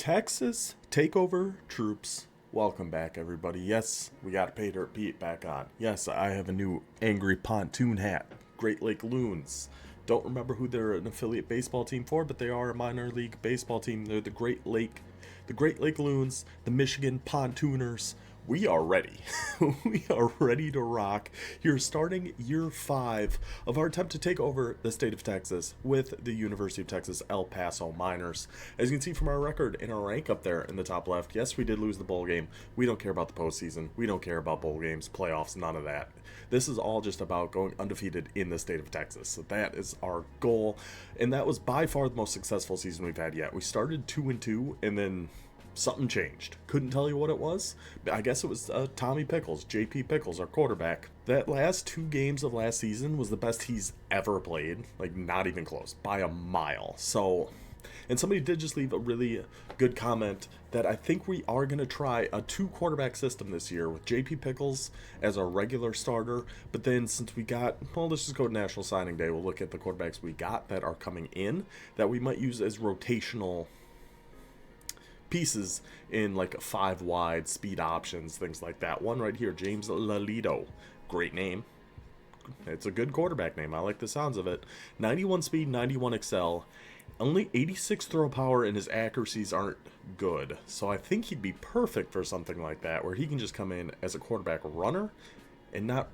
Texas takeover troops. Welcome back, everybody. Yes, we got Pay Dirt Pete back on. Yes, I have a new angry pontoon hat. Great Lake Loons. Don't remember who they're an affiliate baseball team for, but they are a minor league baseball team. They're the Great Lake Loons, the Michigan Pontooners. We are ready. We are ready to rock here, starting year 5 of our attempt to take over the state of Texas with the University of Texas El Paso Miners. As you can see from our record and our rank up there in the top left, yes, we did lose the bowl game. We don't care about the postseason. We don't care about bowl games, playoffs, none of that. This is all just about going undefeated in the state of Texas. So that is our goal, and that was by far the most successful season we've had yet. We started 2-2, and then something changed. Couldn't tell you what it was. I guess it was Tommy Pickles, JP Pickles, our quarterback. That last 2 games of last season was the best he's ever played. Like, not even close, by a mile. So, and somebody did just leave a really good comment that I think we are going to try a 2-quarterback system this year with JP Pickles as our regular starter. But then since we got, well, let's just go to National Signing Day. We'll look at the quarterbacks we got that are coming in that we might use as rotational pieces in like 5 wide speed options, things like that. One right here, James Lalito. Great name. It's a good quarterback name. I like the sounds of it. 91 speed, 91 excel. Only 86 throw power, and his accuracies aren't good. So I think he'd be perfect for something like that, where he can just come in as a quarterback runner and not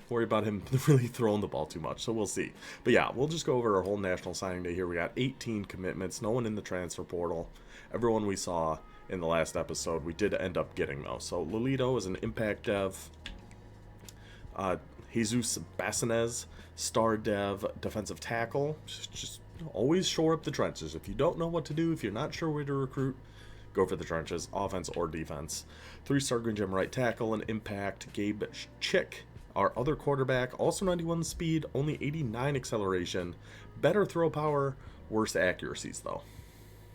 worry about him really throwing the ball too much. So we'll see. But yeah, we'll just go over our whole National Signing Day here. We got 18 commitments, no one in the transfer portal. Everyone we saw in the last episode, we did end up getting, though. So Lolito is an impact dev. Jesus Bassanez, star dev, defensive tackle. Just always shore up the trenches. If you don't know what to do, if you're not sure where to recruit, go for the trenches, offense or defense. 3-star Green Gem right tackle, an impact. Gabe Chick, our other quarterback, also 91 speed, only 89 acceleration. Better throw power, worse accuracies, though.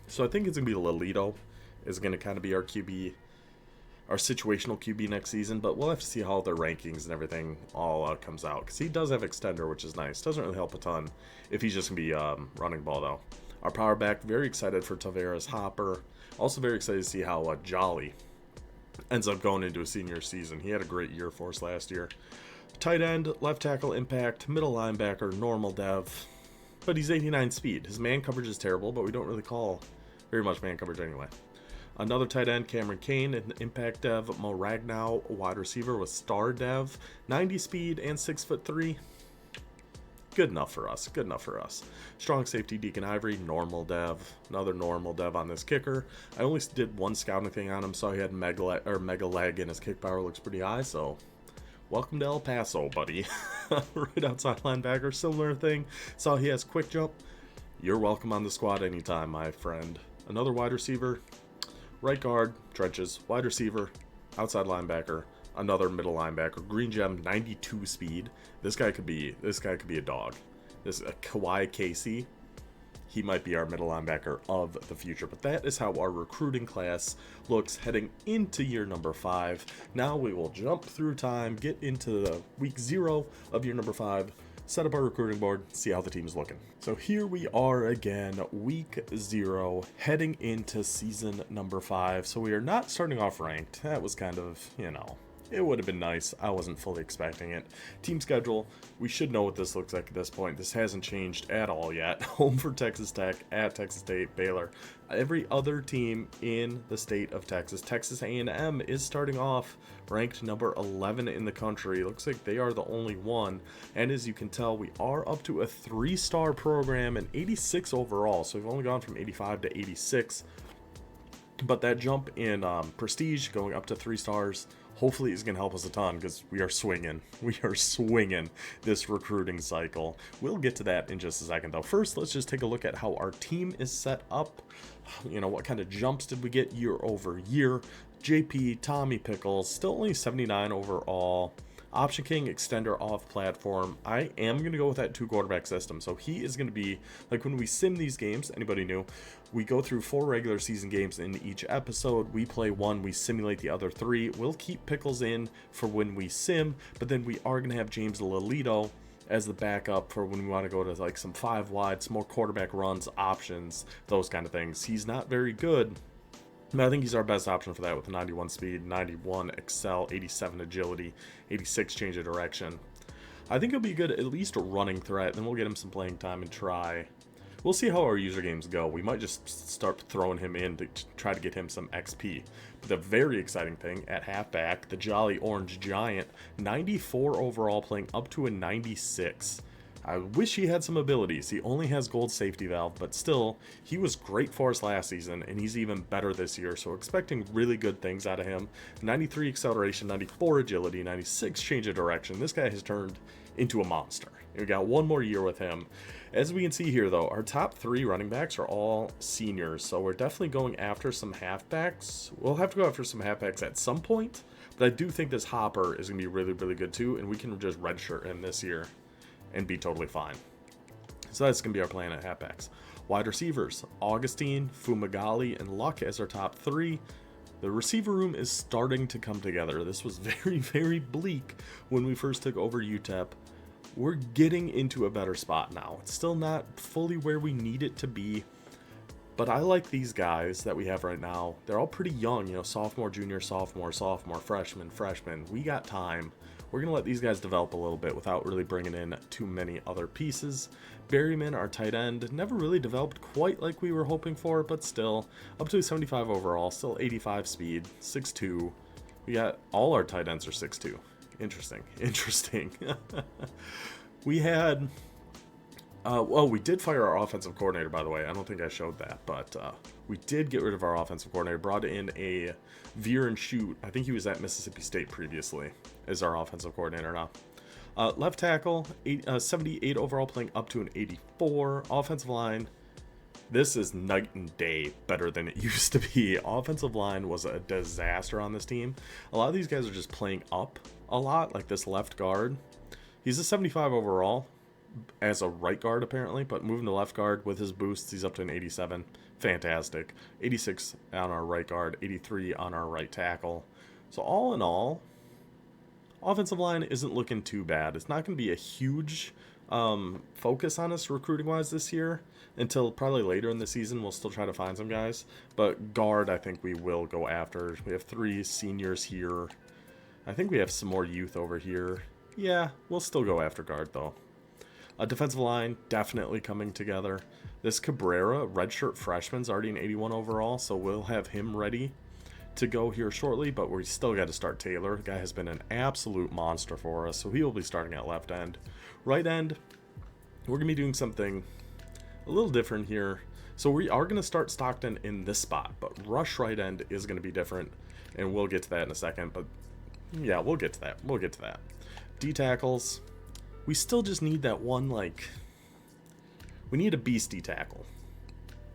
So I think it's going to be Lolito is going to kind of be our QB, our situational QB next season, but we'll have to see how their rankings and everything all comes out, because he does have extender, which is nice. Doesn't really help a ton if he's just going to be running ball, though. Our power back, very excited for Tavares Hopper. Also very excited to see how Jolly ends up going into a senior season. He had a great year for us last year. Tight end, left tackle, impact, middle linebacker, normal dev, but he's 89 speed. His man coverage is terrible, but we don't really call very much man coverage anyway. Another tight end, Cameron Kane, an impact dev. Mo Ragnow, wide receiver with star dev, 90 speed and 6'3". Good enough for us. Good enough for us. Strong safety, Deacon Ivory, normal dev. Another normal dev on this kicker. I only did one scouting thing on him, saw he had mega leg, and his kick power looks pretty high, so welcome to El Paso, buddy. Right outside linebacker, similar thing. Saw he has quick jump. You're welcome on the squad anytime, my friend. Another wide receiver, right guard, trenches, wide receiver, outside linebacker, another middle linebacker, Green Gem, 92 speed. This guy could be a dog. This Kawhi Casey, he might be our middle linebacker of the future. But that is how our recruiting class looks heading into year number 5. Now we will jump through time, get into the week 0 of year number 5, set up our recruiting board, see how the team's looking. So here we are again, week 0, heading into season number 5. So we are not starting off ranked. That was kind of, it would have been nice. I wasn't fully expecting it. Team schedule, we should know what this looks like at this point. This hasn't changed at all yet. Home for Texas Tech, at Texas State, Baylor. Every other team in the state of Texas. Texas A&M is starting off ranked number 11 in the country. Looks like they are the only one. And as you can tell, we are up to a 3-star program and 86 overall. So we've only gone from 85 to 86. But that jump in prestige going up to 3 stars hopefully is going to help us a ton, because we are swinging this recruiting cycle. We'll get to that in just a second, though. First, let's just take a look at how our team is set up. What kind of jumps did we get year over year? JP, Tommy Pickles, still only 79 overall. Option King, extender off platform. I am going to go with that 2-quarterback system. So he is going to be, like when we sim these games, anybody new, we go through 4 regular season games in each episode. We play 1, we simulate the other 3. We'll keep Pickles in for when we sim, but then we are going to have James Lolito as the backup for when we want to go to like some 5 wide, some more quarterback runs, options, those kind of things. He's not very good I think he's our best option for that with 91 speed, 91 excel, 87 agility, 86 change of direction. I think he'll be good at least a running threat, then we'll get him some playing time and try. We'll see how our user games go. We might just start throwing him in to try to get him some XP. But the very exciting thing, at halfback, the Jolly Orange Giant, 94 overall, playing up to a 96. I wish he had some abilities. He only has gold safety valve, but still, he was great for us last season, and he's even better this year, so expecting really good things out of him. 93 acceleration, 94 agility, 96 change of direction. This guy has turned into a monster. We got one more year with him. As we can see here, though, our top 3 running backs are all seniors, so we're definitely going after some halfbacks. We'll have to go after some halfbacks at some point, but I do think this Hopper is going to be really, really good too, and we can just redshirt him this year and be totally fine. So that's going to be our plan at halfbacks. Wide receivers, Augustine, Fumagalli, and Luck as our top 3. The receiver room is starting to come together. This was very, very bleak when we first took over UTEP. We're getting into a better spot now. It's still not fully where we need it to be, but I like these guys that we have right now. They're all pretty young, you know, sophomore, junior, sophomore, freshman. We got time. We're going to let these guys develop a little bit without really bringing in too many other pieces. Berryman, our tight end, never really developed quite like we were hoping for, but still, up to 75 overall, still 85 speed, 6'2". We got all our tight ends are 6'2". Interesting. We had... well, we did fire our offensive coordinator, by the way. I don't think I showed that, but we did get rid of our offensive coordinator. Brought in a veer and shoot. I think he was at Mississippi State previously as our offensive coordinator now. Left tackle, 78 overall, playing up to an 84. Offensive line, this is night and day better than it used to be. Offensive line was a disaster on this team. A lot of these guys are just playing up a lot, like this left guard. He's a 75 overall as a right guard apparently, but moving to left guard with his boosts, he's up to an 87. Fantastic. 86 on our right guard, 83 on our right tackle. So all in all, offensive line isn't looking too bad. It's not going to be a huge focus on us recruiting wise this year until probably later in the season. We'll still try to find some guys, but guard I think we will go after. We have 3 seniors here. I think we have some more youth over here. Yeah, we'll still go after guard though. Defensive line, definitely coming together. This Cabrera, redshirt freshman's already an 81 overall, so we'll have him ready to go here shortly, but we still got to start Taylor. The guy has been an absolute monster for us, so he will be starting at left end. Right end, we're going to be doing something a little different here. So we are going to start Stockton in this spot, but rush right end is going to be different, and we'll get to that in a second, but yeah, we'll get to that. D tackles. We still just need that one, like, we need a beastie tackle.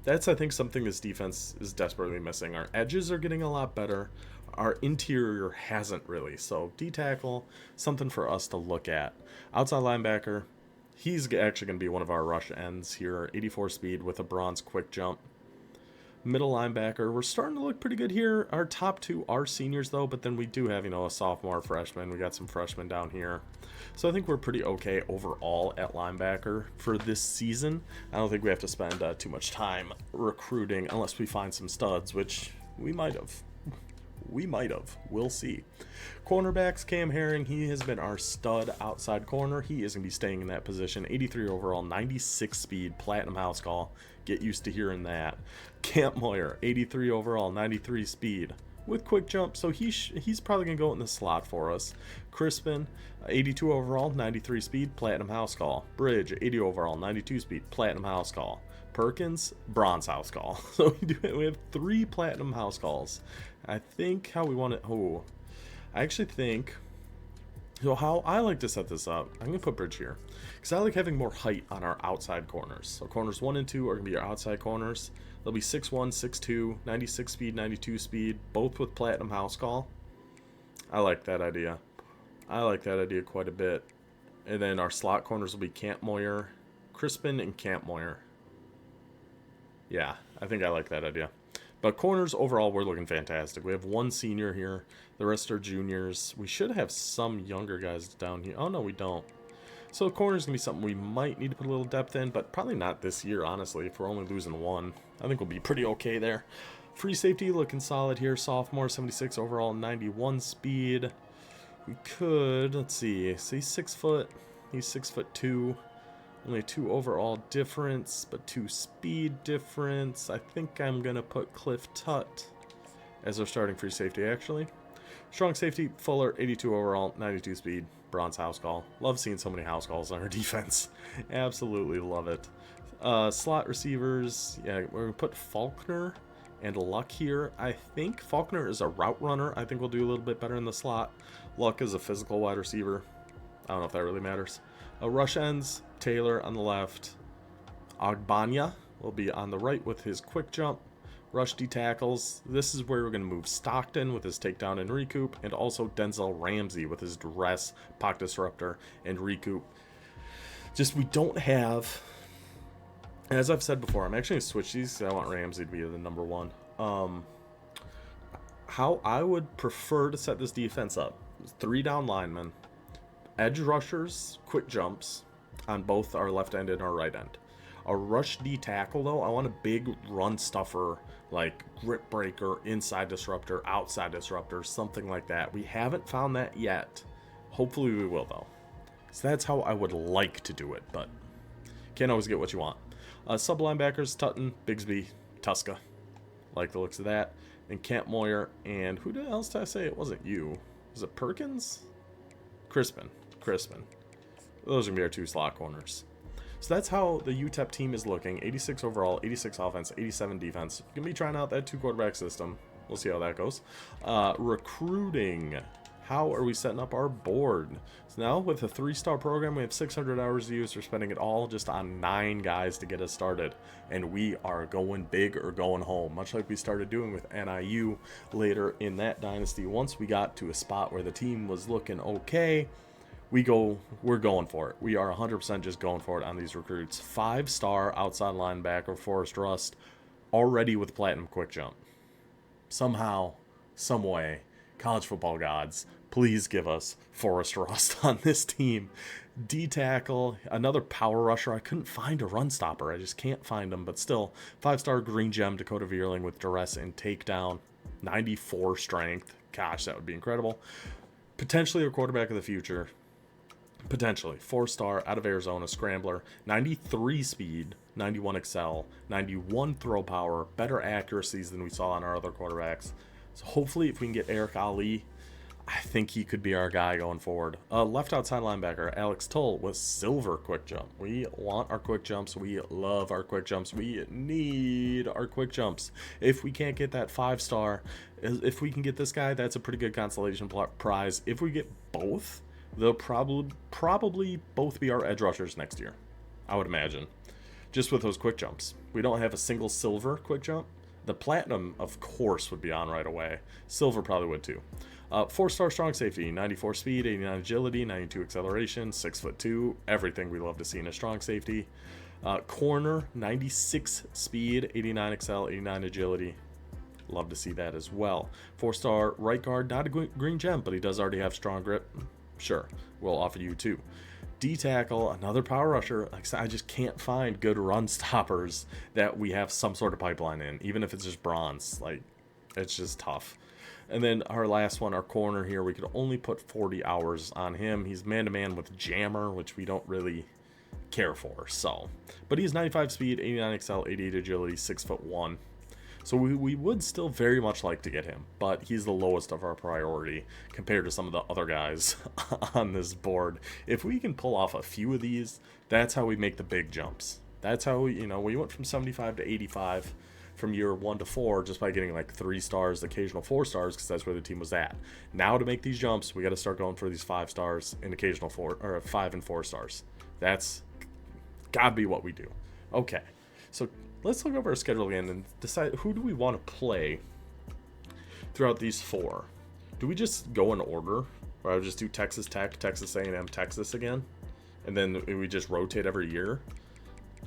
That's, I think, something this defense is desperately missing. Our edges are getting a lot better. Our interior hasn't really. So, D-tackle, something for us to look at. Outside linebacker, he's actually going to be one of our rush ends here. 84 speed with a bronze quick jump. Middle linebacker, we're starting to look pretty good here. Our top 2 are seniors, though, but then we do have, you know, a sophomore, freshman. We got some freshmen down here. So I think we're pretty okay overall at linebacker for this season. I don't think we have to spend too much time recruiting unless we find some studs, which we might have. We'll see. Cornerbacks, Cam Herring, he has been our stud outside corner. He is going to be staying in that position. 83 overall, 96 speed, platinum house call. Get used to hearing that. Camp Moyer, 83 overall, 93 speed with quick jump, so he's probably going to go in the slot for us. Crispin, 82 overall, 93 speed, platinum house call. Bridge, 80 overall, 92 speed, platinum house call. Perkins, bronze house call. So we have 3 platinum house calls. I think how we want it. Oh, I actually think. So how I like to set this up, I'm going to put Bridge here, because I like having more height on our outside corners. So corners 1 and 2 are going to be our outside corners. They'll be 6'1", 6'2", 96 speed, 92 speed, both with platinum house call. I like that idea. I like that idea quite a bit. And then our slot corners will be Camp Moyer, Crispin, and Camp Moyer. Yeah, I think I like that idea. But corners, overall, we're looking fantastic. We have 1 senior here. The rest are juniors. We should have some younger guys down here. Oh, no, we don't. So corners going to be something we might need to put a little depth in, but probably not this year, honestly, if we're only losing 1. I think we'll be pretty okay there. Free safety looking solid here. Sophomore, 76 overall, 91 speed. We could, let's see, so he's 6 foot. He's 6'2". Only 2 overall difference, but 2 speed difference. I think I'm going to put Cliff Tutt as our starting free safety, actually. Strong safety, Fuller, 82 overall, 92 speed, bronze house call. Love seeing so many house calls on our defense. Absolutely love it. Slot receivers, yeah, we're going to put Faulkner and Luck here. I think Faulkner is a route runner. I think we'll do a little bit better in the slot. Luck is a physical wide receiver. I don't know if that really matters. Rush ends, Taylor on the left. Agbanya will be on the right with his quick jump. Rush D tackles. This is where we're going to move Stockton with his takedown and recoup, and also Denzel Ramsey with his duress, pocket disruptor, and recoup. Just we don't have, as I've said before, I'm actually going to switch these because I want Ramsey to be the number one. How I would prefer to set this defense up: 3 down linemen, edge rushers, quick jumps on both our left end and our right end. A rush D tackle, though, I want a big run stuffer, like grip breaker, inside disruptor, outside disruptor, something like that. We haven't found that yet. Hopefully we will, though. So that's how I would like to do it, but can't always get what you want. Sub linebackers, Tutton, Bigsby, Tuska. Like the looks of that. And Camp Moyer, and who else did I say? It wasn't you. Was it Perkins? Crispin. Those are going to be our 2 slot corners. So that's how the UTEP team is looking. 86 overall, 86 offense, 87 defense. Going to be trying out that 2-quarterback system. We'll see how that goes. Recruiting. How are we setting up our board? So now with a 3-star program, we have 600 hours to use. We're spending it all just on 9 guys to get us started. And we are going big or going home, much like we started doing with NIU later in that dynasty. Once we got to a spot where the team was looking okay, we're going for it. We are 100% just going for it on these recruits. 5-star outside linebacker, Forrest Rust, already with platinum quick jump. Somehow, some way, college football gods, please give us Forrest Rust on this team. D tackle, another power rusher. I couldn't find a run stopper. I just can't find him, but still, 5-star green gem, Dakota Veerling with duress and takedown. 94 strength. Gosh, that would be incredible. Potentially a quarterback of the future. Potentially. 4-star out of Arizona, scrambler. 93 speed, 91 excel, 91 throw power, better accuracies than we saw on our other quarterbacks. So hopefully if we can get Eric Ali, I think he could be our guy going forward. Left outside linebacker, Alex Tull with silver quick jump. We want our quick jumps. We love our quick jumps. We need our quick jumps. If we can't get that 5-star, if we can get this guy, that's a pretty good consolation prize. If we get both, they'll probably both be our edge rushers next year, I would imagine. Just with those quick jumps. We don't have a single silver quick jump. The platinum, of course, would be on right away. Silver probably would too. 4-star strong safety, 94 speed, 89 agility, 92 acceleration, 6'2", everything we love to see in a strong safety. Corner, 96 speed, 89 excel, 89 agility. Love to see that as well. 4-star right guard, not a green gem, but he does already have strong grip. Sure, we'll offer you 2. D tackle, another power rusher. Like I said, I just can't find good run stoppers that we have some sort of pipeline in, even if it's just bronze. Like, it's just tough. And then our last one, our corner here, we could only put 40 hours on him. He's man-to-man with jammer, which we don't really care for. So, but he's 95 speed, 89 excel, 88 agility, 6'1". So we would still very much like to get him, but he's the lowest of our priority compared to some of the other guys on this board. If we can pull off a few of these, that's how we make the big jumps. That's how we went from 75 to 85 from year 1 to 4 just by getting like 3 stars, occasional 4 stars, because that's where the team was at. Now to make these jumps, we got to start going for these 5 stars and occasional 5 and 4 stars. That's gotta be what we do. Okay, so let's look over our schedule again and decide who do we want to play throughout these 4. Do we just go in order, or I would just do Texas Tech, Texas A&M, Texas again, and then we just rotate every year?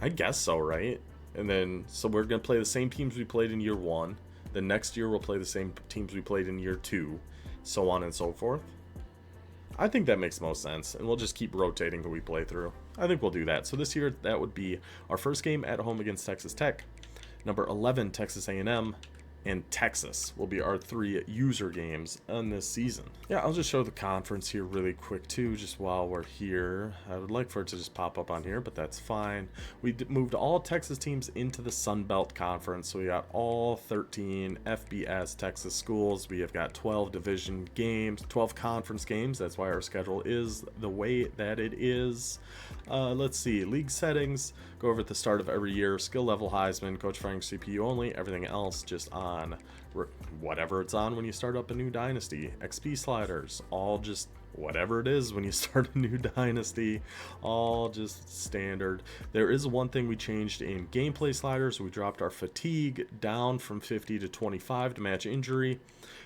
I guess so, right? And then so we're gonna play the same teams we played in year 1. The next year we'll play the same teams we played in year 2, so on and so forth. I think that makes the most sense, and we'll just keep rotating who we play through. I think we'll do that. So this year, that would be our first game at home against Texas Tech. Number 11, Texas A&M. and Texas will be our 3 user games on this season. Yeah, I'll just show the conference here really quick too, just while we're here. I would like for it to just pop up on here, but that's fine. We moved all Texas teams into the Sun Belt Conference, so we got all 13 FBS Texas schools. We have got 12 division games, 12 conference games. That's why our schedule is the way that it is. Let's see, league settings, go over at the start of every year. Skill level Heisman, coach firing CPU only, everything else just on whatever it's on when you start up a new dynasty. XP sliders, all just whatever it is when you start a new dynasty, all just standard. There is one thing we changed in gameplay sliders. We dropped our fatigue down from 50 to 25 to match injury.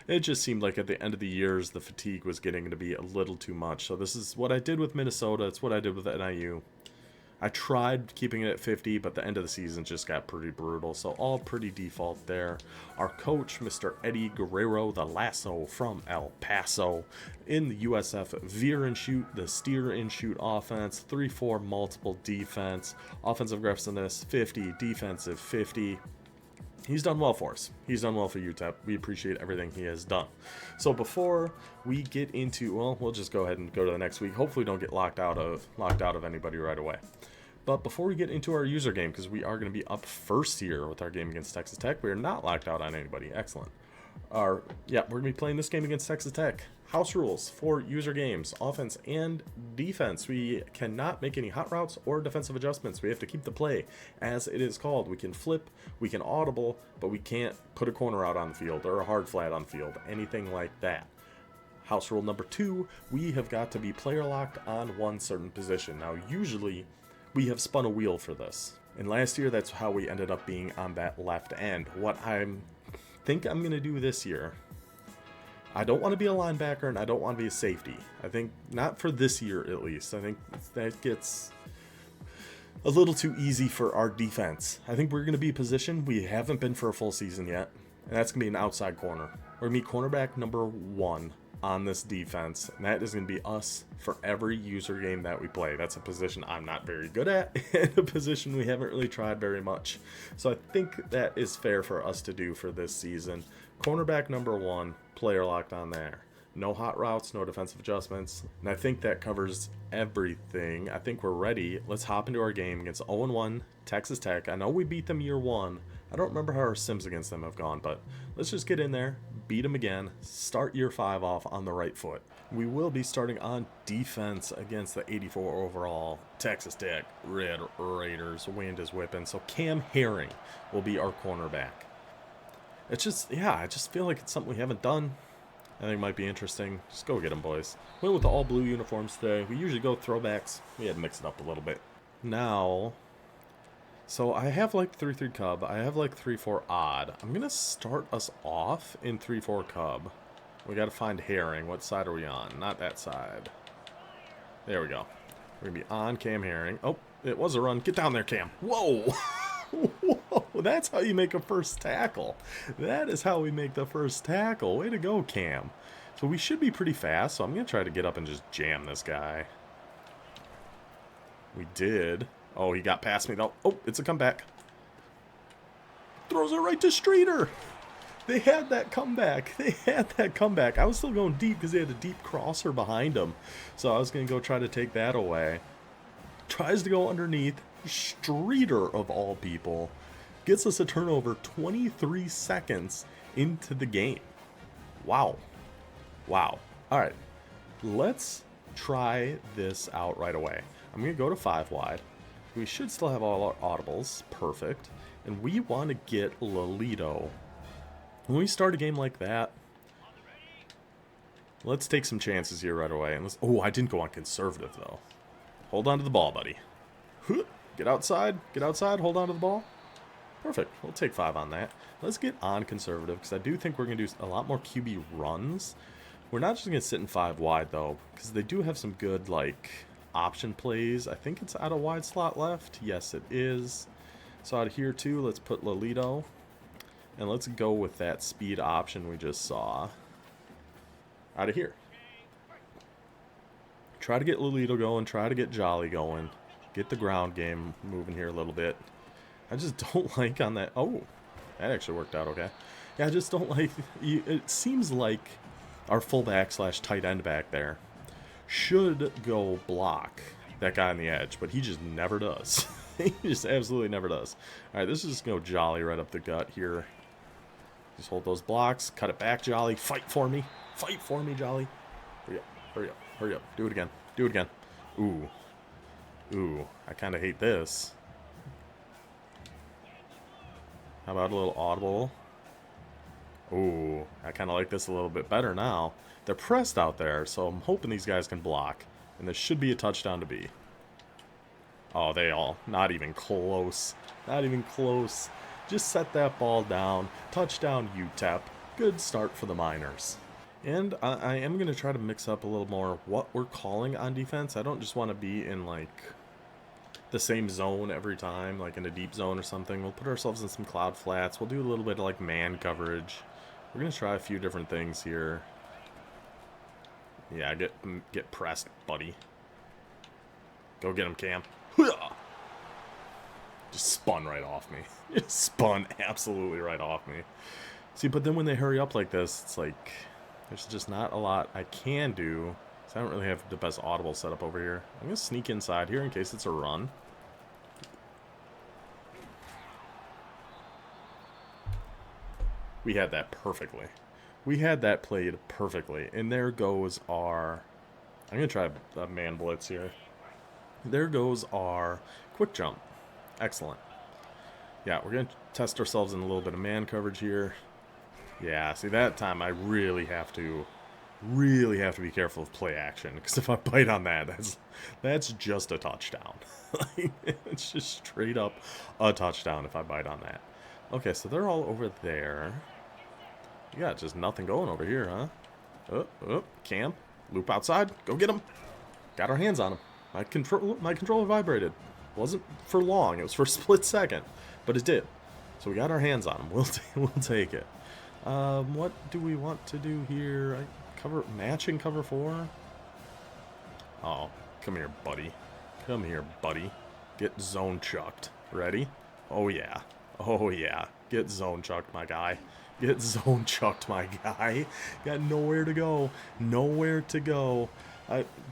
It just seemed like at the end of the years the fatigue was getting to be a little too much. So this is what I did with Minnesota. It's what I did with NIU. I tried keeping it at 50, but the end of the season just got pretty brutal, so all pretty default there. Our coach, Mr. Eddie Guerrero, the Lasso from El Paso. In the USF veer and shoot, the steer and shoot offense, 3-4 multiple defense, offensive aggressiveness 50, defensive 50. He's done well for us. He's done well for UTEP. We appreciate everything he has done. So before we get into, well, we'll just go ahead and go to the next week. Hopefully don't get locked out of anybody right away. But before we get into our user game, because we are going to be up first here with our game against Texas Tech, we are not locked out on anybody. Excellent. We're going to be playing this game against Texas Tech. House rules for user games, offense and defense. We cannot make any hot routes or defensive adjustments. We have to keep the play as it is called. We can flip, we can audible, but we can't put a corner out on the field or a hard flat on the field, anything like that. House rule number 2, we have got to be player locked on one certain position. Now, usually we have spun a wheel for this. And last year, that's how we ended up being on that left end. What I think I'm going to do this year, I don't want to be a linebacker and I don't want to be a safety. I think not for this year at least. I think that gets a little too easy for our defense. I think we're going to be positioned. We haven't been for a full season yet. And that's going to be an outside corner. We're going to be cornerback number 1 on this defense. And that is going to be us for every user game that we play. That's a position I'm not very good at and a position we haven't really tried very much. So I think that is fair for us to do for this season. Cornerback number 1, player locked on there. No hot routes, no defensive adjustments. And I think that covers everything. I think we're ready. Let's hop into our game against 0-1 Texas Tech. I know we beat them year 1. I don't remember how our sims against them have gone, but let's just get in there, beat them again, start year 5 off on the right foot. We will be starting on defense against the 84 overall Texas Tech Red Raiders. Wind is whipping, so Cam Herring will be our cornerback. It's just, yeah, I just feel like it's something we haven't done. I think it might be interesting. Just go get them, boys. Went with the all blue uniforms today. We usually go throwbacks. We had to mix it up a little bit. Now, so I have like 3-3 Cub. I have like 3-4 odd. I'm going to start us off in 3-4 Cub. We got to find Herring. What side are we on? Not that side. There we go. We're going to be on Cam Herring. Oh, it was a run. Get down there, Cam. Whoa. Whoa, that's how you make a first tackle. That is how we make the first tackle. Way to go, Cam. So we should be pretty fast, so I'm going to try to get up and just jam this guy. We did. Oh, he got past me, though. Oh, it's a comeback. Throws it right to Streeter. They had that comeback. They had that comeback. I was still going deep because they had a deep crosser behind him. So I was going to go try to take that away. Tries to go underneath. Streeter, of all people, gets us a turnover 23 seconds into the game. Wow. Wow. All right. Let's try this out right away. I'm going to go to 5 wide. We should still have all our audibles. Perfect. And we want to get Lolito. When we start a game like that, let's take some chances here right away. And let's, oh, I didn't go on conservative, though. Hold on to the ball, buddy. Get outside, hold on to the ball. Perfect, we'll take 5 on that. Let's get on conservative, because I do think we're going to do a lot more QB runs. We're not just going to sit in 5 wide, though, because they do have some good, like, option plays. I think it's out of wide slot left. Yes, it is. So out of here, too, let's put Lolito. And let's go with that speed option we just saw. Out of here. Try to get Lolito going, try to get Jolly going. Get the ground game moving here a little bit. I just don't like on that. Oh, that actually worked out okay. Yeah, I just don't like... It seems like our fullback slash tight end back there should go block that guy on the edge, but he just never does. He just absolutely never does. Alright, this is just going to go Jolly right up the gut here. Just hold those blocks. Cut it back, Jolly. Fight for me. Fight for me, Jolly. Hurry up. Hurry up. Hurry up. Do it again. Do it again. Ooh. Ooh. I kind of hate this. How about a little audible? Ooh. I kind of like this a little bit better now. They're pressed out there, so I'm hoping these guys can block. And this should be a touchdown to be. Oh, they all. Not even close. Not even close. Just set that ball down. Touchdown, UTEP. Good start for the Miners. And I am going to try to mix up a little more what we're calling on defense. I don't just want to be in, like, the same zone every time, like in a deep zone or something. We'll put ourselves in some cloud flats. We'll do a little bit of, like, man coverage. We're going to try a few different things here. Yeah, get pressed, buddy. Go get him, Cam. Just spun right off me. Just spun absolutely right off me. See, but then when they hurry up like this, it's like there's just not a lot I can do. So I don't really have the best audible setup over here. I'm going to sneak inside here in case it's a run. We had that perfectly. We had that played perfectly. And there goes our... I'm going to try a man blitz here. There goes our quick jump. Excellent. Yeah, we're going to test ourselves in a little bit of man coverage here. Yeah, see, that time I really have to be careful of play action. Because if I bite on that, that's just a touchdown. It's just straight up a touchdown if I bite on that. Okay, so they're all over there. You got just nothing going over here, huh? Cam. Loop outside. Go get him. Got our hands on him. My controller vibrated. Wasn't for long. It was for a split second. But it did. So we got our hands on him. We'll take it. What do we want to do here? Matching cover 4? Oh, come here, buddy. Come here, buddy. Get zone chucked. Ready? Oh, yeah. Oh, yeah. Get zone chucked, my guy. Get zone chucked, my guy. Got nowhere to go. Nowhere to go.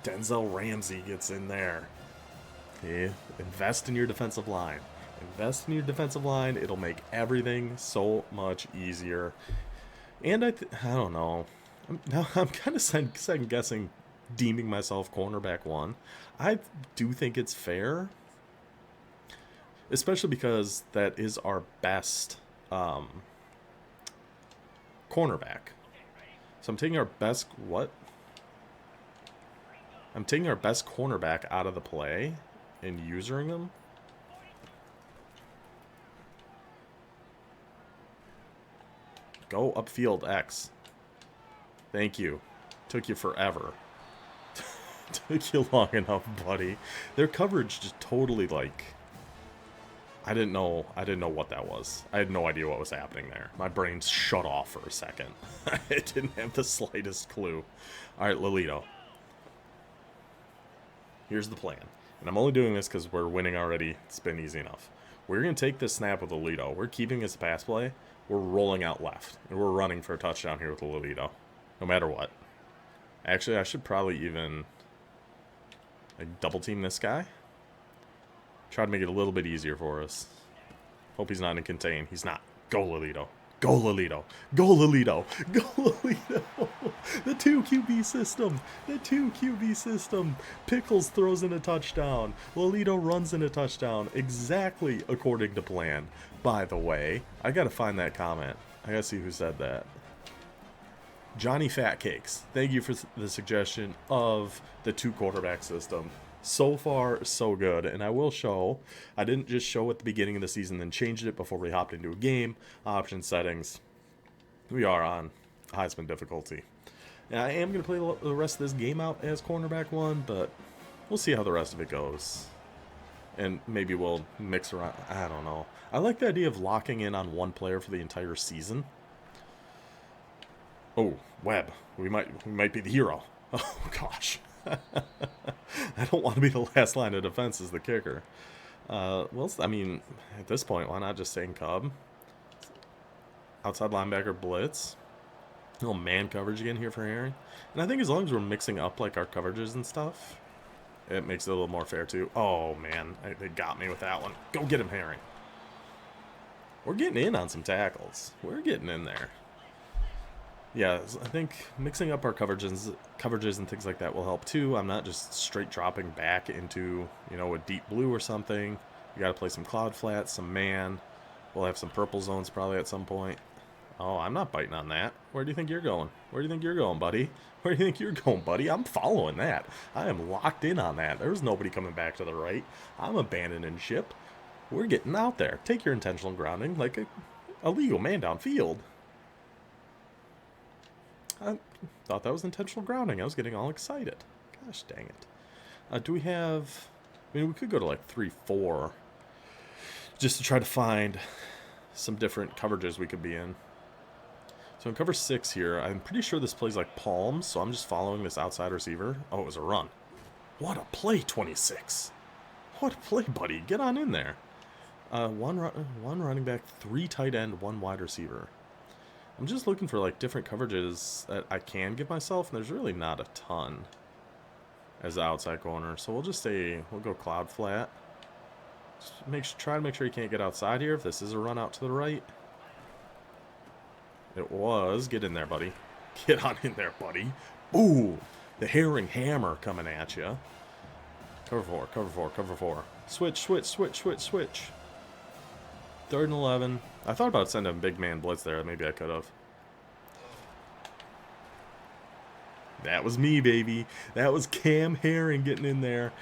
Denzel Ramsey gets in there. Yeah. Invest in your defensive line. Invest in your defensive line. It'll make everything so much easier. And I don't know. I'm kind of second guessing deeming myself cornerback 1. I do think it's fair. Especially because that is our best cornerback. So I'm taking our best... What? I'm taking our best cornerback out of the play and using him. Go upfield, X. Thank you. Took you forever. Took you long enough, buddy. Their coverage just totally, like... I didn't know what that was. I had no idea what was happening there. My brain shut off for a second. I didn't have the slightest clue. Alright, Lolito. Here's the plan. And I'm only doing this because we're winning already. It's been easy enough. We're going to take this snap with Lolito. We're keeping his pass play. We're rolling out left. And we're running for a touchdown here with Lolito. No matter what. Actually, I should probably even double team this guy. Try to make it a little bit easier for us. Hope he's not in contain. He's not. Go, Lolito. Go, Lolito. Go, Lolito. Go, Lolito. The 2 QB system. The 2 QB system. Pickles throws in a touchdown. Lolito runs in a touchdown. Exactly according to plan. By the way, I gotta find that comment. I gotta see who said that. Johnny Fatcakes. Thank you for the suggestion of the 2 quarterback system. So far, so good. And I will show, I didn't just show at the beginning of the season, then changed it before we hopped into a game. Option settings. We are on Heisman difficulty. And I am going to play the rest of this game out as cornerback 1, but we'll see how the rest of it goes. And maybe we'll mix around. I don't know. I like the idea of locking in on one player for the entire season. Oh, Webb. We might be the hero. Oh, gosh. I don't want to be the last line of defense as the kicker. Well, I mean, at this point, why not just say Cub? outside linebacker blitz. A little man coverage again here for Herring. And I think as long as we're mixing up like our coverages and stuff, it makes it a little more fair too. Oh man, they got me with that one. Go get him, Herring. We're getting in on some tackles. We're getting in there. Yeah, I think mixing up our coverages and things like that will help too. I'm not just straight dropping back into, you know, a deep blue or something. We got to play some cloud flats, some man. We'll have some purple zones probably at some point. Oh, I'm not biting on that. Where do you think you're going? Where do you think you're going, buddy? Where do you think you're going, buddy? I'm following that. I am locked in on that. There's nobody coming back to the right. I'm abandoning ship. We're getting out there. Take your intentional grounding like a legal man downfield. I thought that was intentional grounding. I was getting all excited. Gosh dang it. Do we have... I mean, we could go to like 3-4 just to try to find some different coverages we could be in. So in cover 6 here, I'm pretty sure this plays like palms, so I'm just following this outside receiver. Oh, it was a run. What a play, 26. What a play, buddy. Get on in there. One running back, 3 tight end, 1 wide receiver. I'm just looking for like different coverages that I can give myself, and there's really not a ton as the outside corner. So we'll just say, we'll go cloud flat. Just try to make sure you can't get outside here if this is a run out to the right. It was. Get in there, buddy. Get on in there, buddy. Ooh, the Herring hammer coming at you. Cover 4, cover 4, cover 4. Switch, switch, switch, switch, switch. 3rd and 11. I thought about sending a big man blitz there. Maybe I could have. That was me, baby. That was Cam Herring getting in there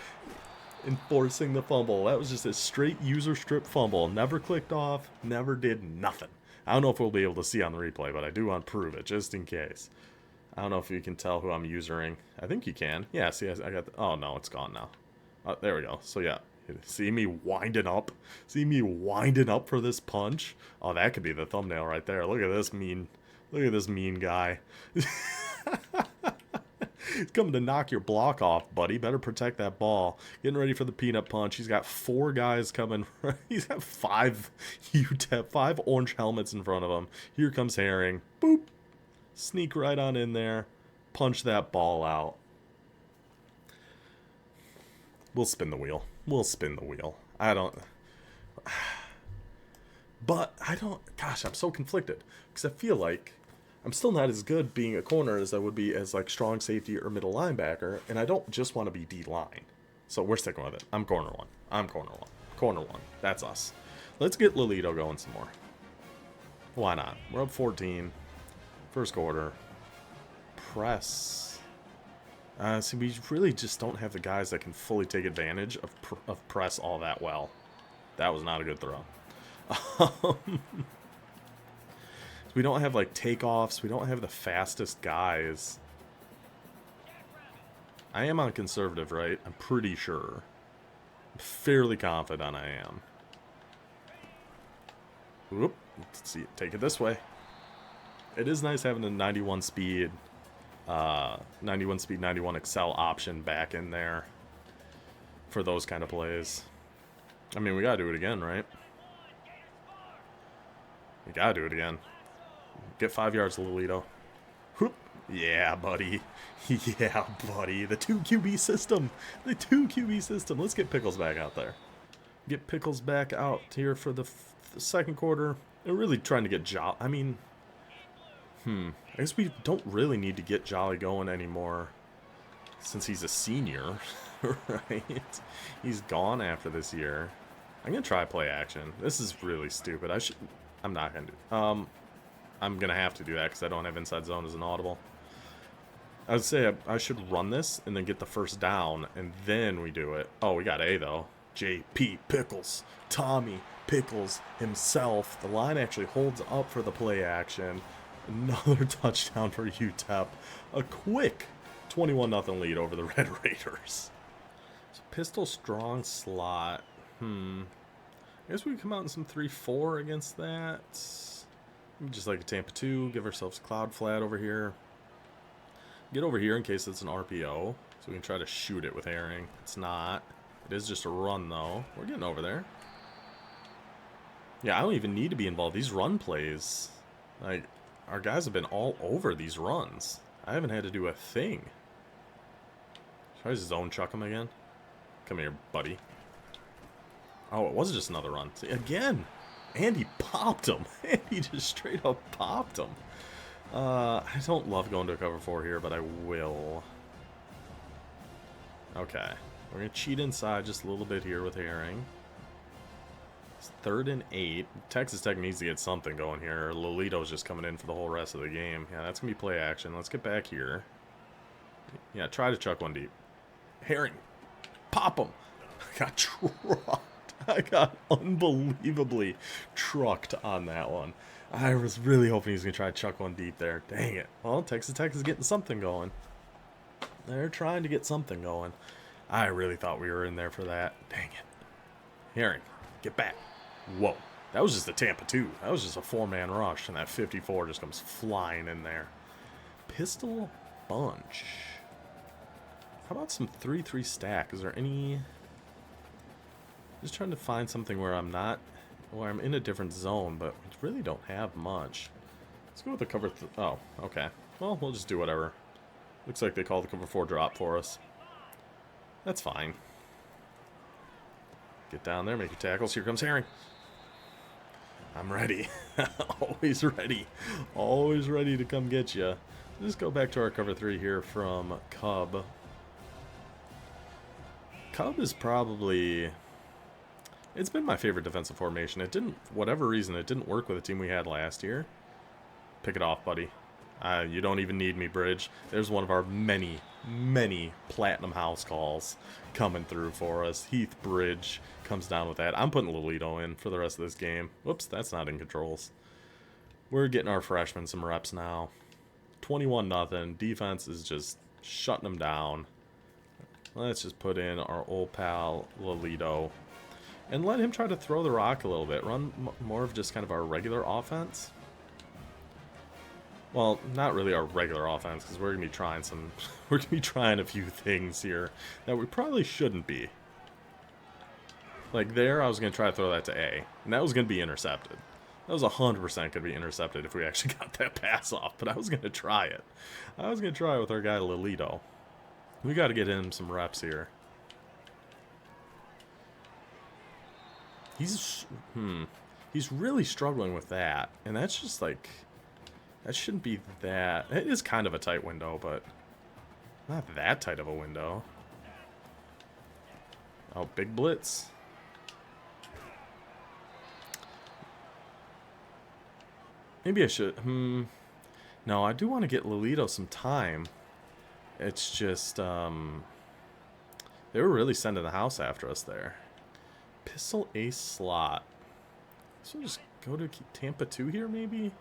and forcing the fumble. That was just a straight user strip fumble. Never clicked off. Never did nothing. I don't know if we'll be able to see on the replay, but I do want to prove it, just in case. I don't know if you can tell who I'm usering. I think you can. Yeah, see, I got the... Oh, no, it's gone now. There we go. So, yeah. See me winding up? See me winding up for this punch? Oh, that could be the thumbnail right there. Look at this mean... Look at this mean guy. He's coming to knock your block off, buddy. Better protect that ball. Getting ready for the peanut punch. He's got 4 guys coming. He's got 5 UTEP, 5 orange helmets in front of him. Here comes Herring. Boop. Sneak right on in there. Punch that ball out. We'll spin the wheel. We'll spin the wheel. I don't... But I don't... Gosh, I'm so conflicted. Because I feel like I'm still not as good being a corner as I would be as like strong safety or middle linebacker, and I don't just want to be D-line. So we're sticking with it. I'm corner 1. I'm corner 1. Corner 1. That's us. Let's get Lolito going some more. Why not? We're up 14. First quarter. Press. See, we really just don't have the guys that can fully take advantage of press all that well. That was not a good throw. We don't have like takeoffs. We don't have the fastest guys. I am on conservative, right? I'm pretty sure. I'm fairly confident I am. Whoop. Let's see. Take it this way. It is nice having a 91 speed, 91 Excel option back in there for those kind of plays. I mean, we gotta do it again, right? We gotta do it again. Get 5 yards, Lolito. Whoop. Yeah, buddy. Yeah, buddy. The 2 QB system. The 2 QB system. Let's get Pickles back out there. Get Pickles back out here for the second quarter. We're really trying to get Jolly. I mean, I guess we don't really need to get Jolly going anymore since he's a senior, right? He's gone after this year. I'm going to try play action. This is really stupid. I'm not going to do I'm going to have to do that because I don't have inside zone as an audible. I would say I should run this and then get the first down, and then we do it. Oh, we got A, though. J.P. Pickles. Tommy Pickles himself. The line actually holds up for the play action. Another touchdown for UTEP. A quick 21-0 lead over the Red Raiders. So pistol strong slot. I guess we can come out in some 3-4 against that. Just like a Tampa 2, give ourselves a cloud flat over here. Get over here in case it's an RPO, so we can try to shoot it with Herring. It's not. It is just a run, though. We're getting over there. Yeah, I don't even need to be involved. These run plays, Like, our guys have been all over these runs. I haven't had to do a thing. Should I zone chuck him again? Come here, buddy. Oh, it was just another run. See, again! And he popped him. And he just straight up popped him. I don't love going to a cover 4 here, but I will. Okay. We're going to cheat inside just a little bit here with Herring. It's 3rd and 8. Texas Tech needs to get something going here. Lolito's just coming in for the whole rest of the game. Yeah, that's going to be play action. Let's get back here. Yeah, try to chuck one deep. Herring. Pop him. I got trucked. I got unbelievably trucked on that one. I was really hoping he was going to try to chuck one deep there. Dang it. Well, Texas Tech is getting something going. They're trying to get something going. I really thought we were in there for that. Dang it. Herring, get back. Whoa. That was just a Tampa 2. That was just a 4-man rush, and that 54 just comes flying in there. Pistol bunch. How about some 3-3 stack? Is there any... Just trying to find something where I'm not... Where I'm in a different zone, but we really don't have much. Let's go with the cover... Oh, okay. Well, we'll just do whatever. Looks like they called the cover 4 drop for us. That's fine. Get down there, make your tackles. Here comes Herring. I'm ready. Always ready. Always ready to come get you. Just go back to our cover 3 here from Cub. Cub is probably... It's been my favorite defensive formation. It didn't, whatever reason, it didn't work with the team we had last year. Pick it off, buddy. You don't even need me, Bridge. There's one of our many, many platinum house calls coming through for us. Heath Bridge comes down with that. I'm putting Lolito in for the rest of this game. Whoops, that's not in controls. We're getting our freshmen some reps now. 21-0. Defense is just shutting them down. Let's just put in our old pal Lolito. And let him try to throw the rock a little bit. Run more of just kind of our regular offense. Well, not really our regular offense, because we're going to be trying some... We're going to be trying a few things here that we probably shouldn't be. Like there, I was going to try to throw that to A. And that was going to be intercepted. That was 100% going to be intercepted if we actually got that pass off. But I was going to try it. I was going to try it with our guy Lolito. We got to get him some reps here. He's really struggling with that. And that's just like... That shouldn't be that... It is kind of a tight window, but... Not that tight of a window. Oh, big blitz. Maybe I should... No, I do want to get Lolito some time. It's just, They were really sending the house after us there. Pistol ace slot. So we'll just go to Tampa 2 here, maybe?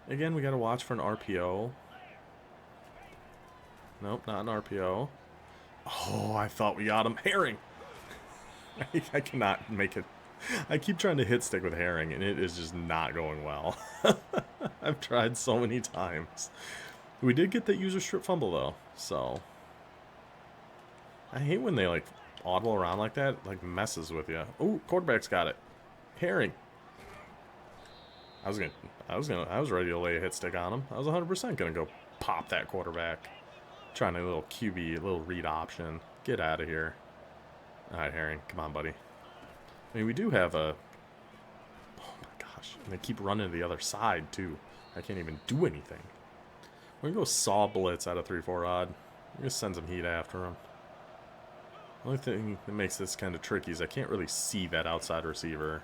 Again, we got to watch for an RPO. Nope, not an RPO. Oh, I thought we got him. Herring! I cannot make it. I keep trying to hit stick with Herring, and it is just not going well. I've tried so many times. We did get that user strip fumble, though, so... I hate when they, like, audible around like that. Like, messes with you. Oh, quarterback's got it. Herring. I was ready to lay a hit stick on him. I was 100% gonna go pop that quarterback. Trying a little QB, a little read option. Get out of here. Alright, Herring. Come on, buddy. I mean, we do have a... Oh my gosh. And they keep running to the other side, too. I can't even do anything. We're gonna go saw blitz out of 3-4 odd. We're gonna send some heat after him. The only thing that makes this kind of tricky is I can't really see that outside receiver.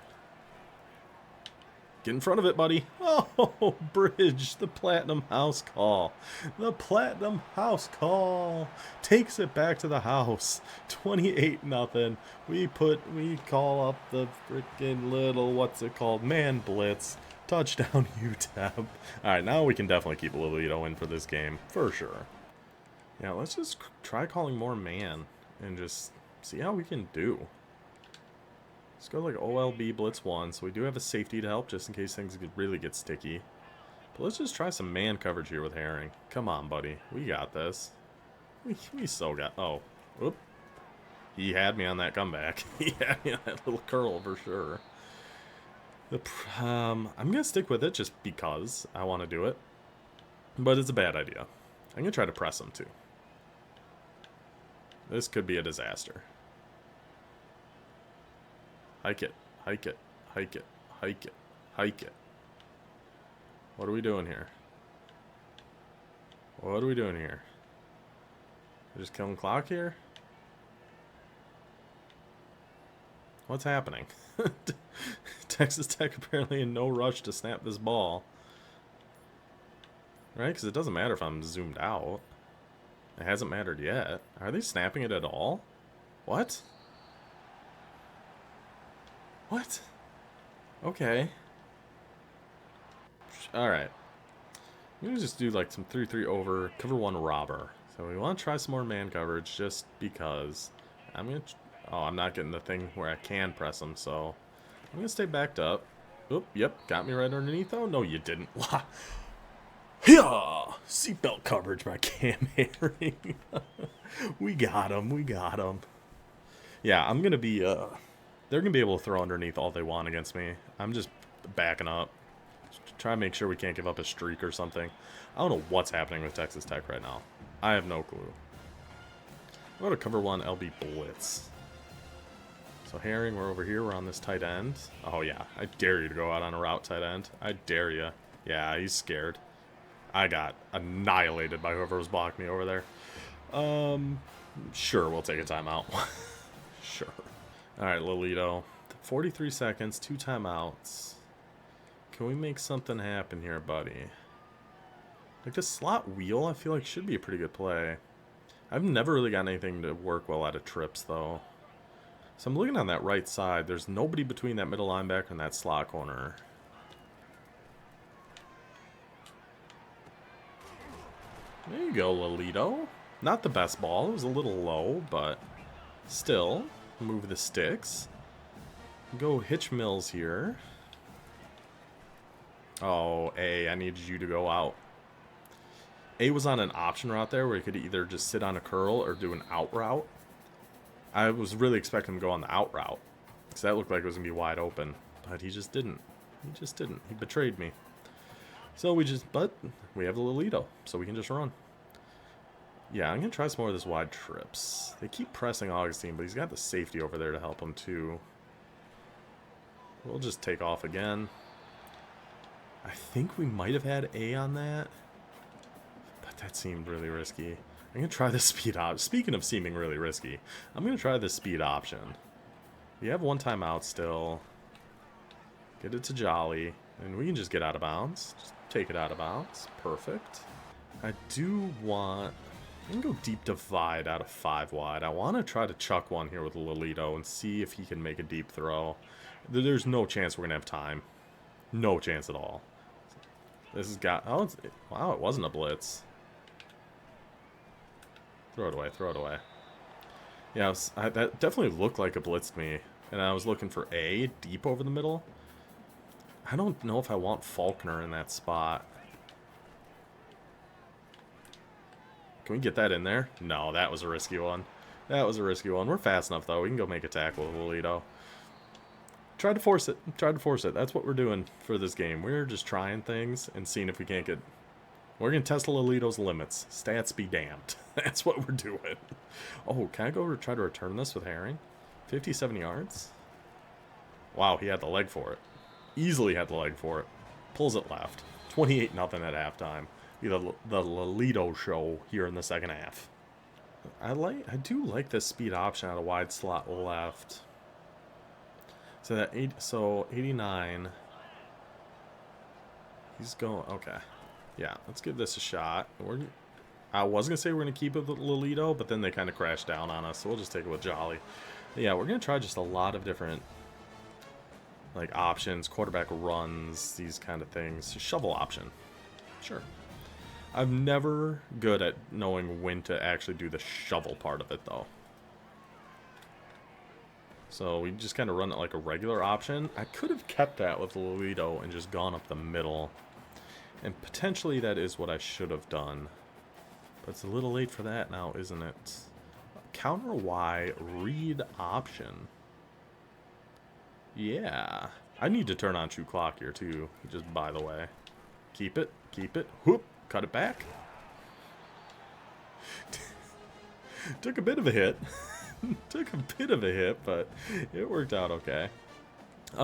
Get in front of it, buddy. Oh, Bridge, the Platinum House call. The Platinum House call takes it back to the house. 28-0. We call up the freaking little, what's it called? Man blitz. Touchdown UTEP. All right, now we can definitely keep Lolito in for this game, for sure. Yeah, let's just try calling more man and just see how we can do. Let's go like OLB blitz 1, so we do have a safety to help just in case things really get sticky. But let's just try some man coverage here with Herring. Come on, buddy. We got this. We so got... Oh. Whoop. He had me on that comeback. He had me on that little curl for sure. I'm going to stick with it just because I want to do it. But it's a bad idea. I'm going to try to press him too. This could be a disaster. Hike it, hike it, hike it, hike it, hike it. What are we doing here? What are we doing here? We're just killing clock here? What's happening? Texas Tech apparently in no rush to snap this ball. Right? Because it doesn't matter if I'm zoomed out. It hasn't mattered yet. Are they snapping it at all? What? What? Okay. Alright. I'm going to just do like some 3-3 over, cover one robber. So we want to try some more man coverage just because. I'm going to... Oh, I'm not getting the thing where I can press them, so I'm going to stay backed up. Oop, yep, got me right underneath. Oh, no, you didn't. Yeah, seatbelt coverage by Cam Herring. We got him, we got him. Yeah, I'm going to be, they're going to be able to throw underneath all they want against me. I'm just backing up. Try to make sure we can't give up a streak or something. I don't know what's happening with Texas Tech right now. I have no clue. I'm going to cover one LB blitz. So Herring, we're over here. We're on this tight end. Oh, yeah. I dare you to go out on a route tight end. I dare you. Yeah, he's scared. I got annihilated by whoever was blocking me over there. Sure, we'll take a timeout. Sure. All right, Lolito. 43 seconds, 2 timeouts. Can we make something happen here, buddy? Like this slot wheel, I feel like should be a pretty good play. I've never really gotten anything to work well out of trips, though. So I'm looking on that right side. There's nobody between that middle linebacker and that slot corner. There you go, Lolito. Not the best ball. It was a little low, but still. Move the sticks. Go Hitch Mills here. Oh, A, I needed you to go out. A was on an option route there where he could either just sit on a curl or do an out route. I was really expecting him to go on the out route because that looked like it was going to be wide open, but he just didn't. He just didn't. He betrayed me. So but we have the Lolito, so we can just run. Yeah, I'm going to try some more of this wide trips. They keep pressing Augustine, but he's got the safety over there to help him too. We'll just take off again. I think we might have had A on that, but that seemed really risky. I'm going to try the speed option. Speaking of seeming really risky, I'm going to try the speed option. We have 1 timeout still. Get it to Jolly, and we can just get out of bounds. Just take it out of bounds. Perfect. I do want... I can go deep divide out of 5 wide. I want to try to chuck one here with Lolito and see if he can make a deep throw. There's no chance we're going to have time. No chance at all. This has got... Oh, wow, it wasn't a blitz. Throw it away, throw it away. Yeah, that definitely looked like a blitz to me. And I was looking for A, deep over the middle. I don't know if I want Faulkner in that spot. Can we get that in there? No, that was a risky one. That was a risky one. We're fast enough, though. We can go make a tackle with Lolito. Tried to force it. Tried to force it. That's what we're doing for this game. We're just trying things and seeing if we can't get... We're going to test Lolito's limits. Stats be damned. That's what we're doing. Oh, can I go try to return this with Herring? 57 yards? Wow, he had the leg for it. Easily had the leg for it. Pulls it left. 28-0 at halftime. Be the Lolito show here in the second half. I do like this speed option out of wide slot left. So 89. He's going... Okay. Yeah, let's give this a shot. I was going to say we're going to keep it with Lolito, but then they kind of crashed down on us, so we'll just take it with Jolly. But yeah, we're going to try just a lot of different like options, quarterback runs, these kind of things. Shovel option. Sure. I'm never good at knowing when to actually do the shovel part of it, though. So we just kind of run it like a regular option. I could have kept that with Lolito and just gone up the middle. And potentially that is what I should have done. But it's a little late for that now, isn't it? Counter Y, read option. Yeah. I need to turn on true clock here too, just by the way. Keep it, whoop, cut it back. Took a bit of a hit. Took a bit of a hit, but it worked out okay.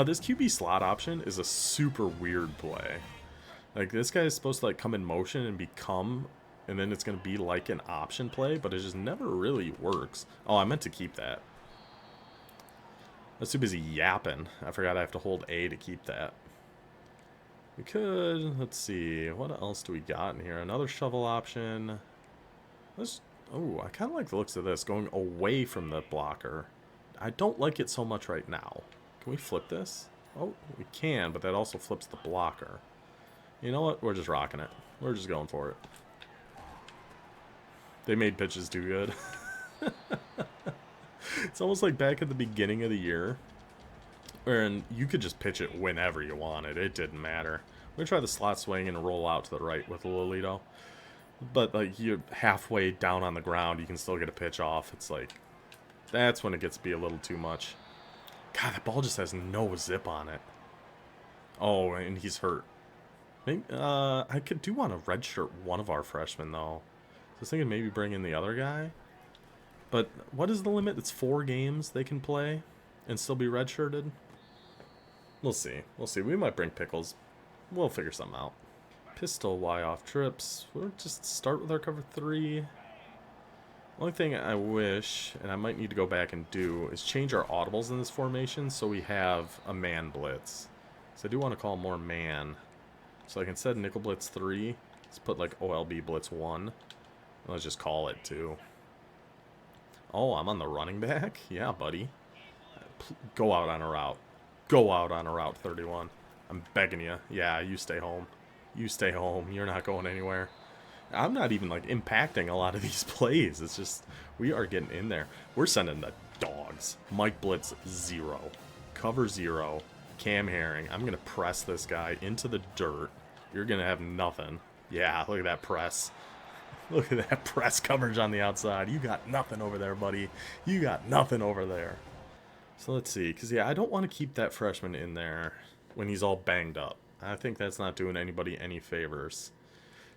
This QB slot option is a super weird play. Like, this guy is supposed to, like, come in motion and become, and then it's going to be like an option play, but it just never really works. Oh, I meant to keep that. I was too busy yapping. I forgot I have to hold A to keep that. We could, let's see, what else do we got in here? Another shovel option. Let's, oh, I kind of like the looks of this, going away from the blocker. I don't like it so much right now. Can we flip this? Oh, we can, but that also flips the blocker. You know what? We're just rocking it. We're just going for it. They made pitches too good. It's almost like back at the beginning of the year, where you could just pitch it whenever you wanted. It didn't matter. We're gonna try the slot swing and roll out to the right with the Lolito. But like, you're halfway down on the ground, you can still get a pitch off. It's like, that's when it gets to be a little too much. God, that ball just has no zip on it. Oh, and he's hurt. Maybe, I do want to redshirt one of our freshmen, though. I was thinking maybe bring in the other guy. But what is the limit? It's 4 games they can play and still be redshirted? We'll see. We'll see. We might bring Pickles. We'll figure something out. Pistol Y off trips. We'll just start with our cover 3. Only thing I wish, and I might need to go back and do, is change our audibles in this formation so we have a man blitz. So I do want to call more man. So like, instead of nickel blitz 3, let's put like OLB blitz 1. Let's just call it 2. Oh, I'm on the running back? Yeah, buddy. Go out on a route. Go out on a route, 31. I'm begging you. Yeah, you stay home. You stay home. You're not going anywhere. I'm not even, like, impacting a lot of these plays. It's just, we are getting in there. We're sending the dogs. Mike Blitz 0. Cover 0. Cam Herring. I'm going to press this guy into the dirt. You're going to have nothing. Yeah, look at that press. Look at that press coverage on the outside. You got nothing over there, buddy. You got nothing over there. So let's see. Because, yeah, I don't want to keep that freshman in there when he's all banged up. I think that's not doing anybody any favors.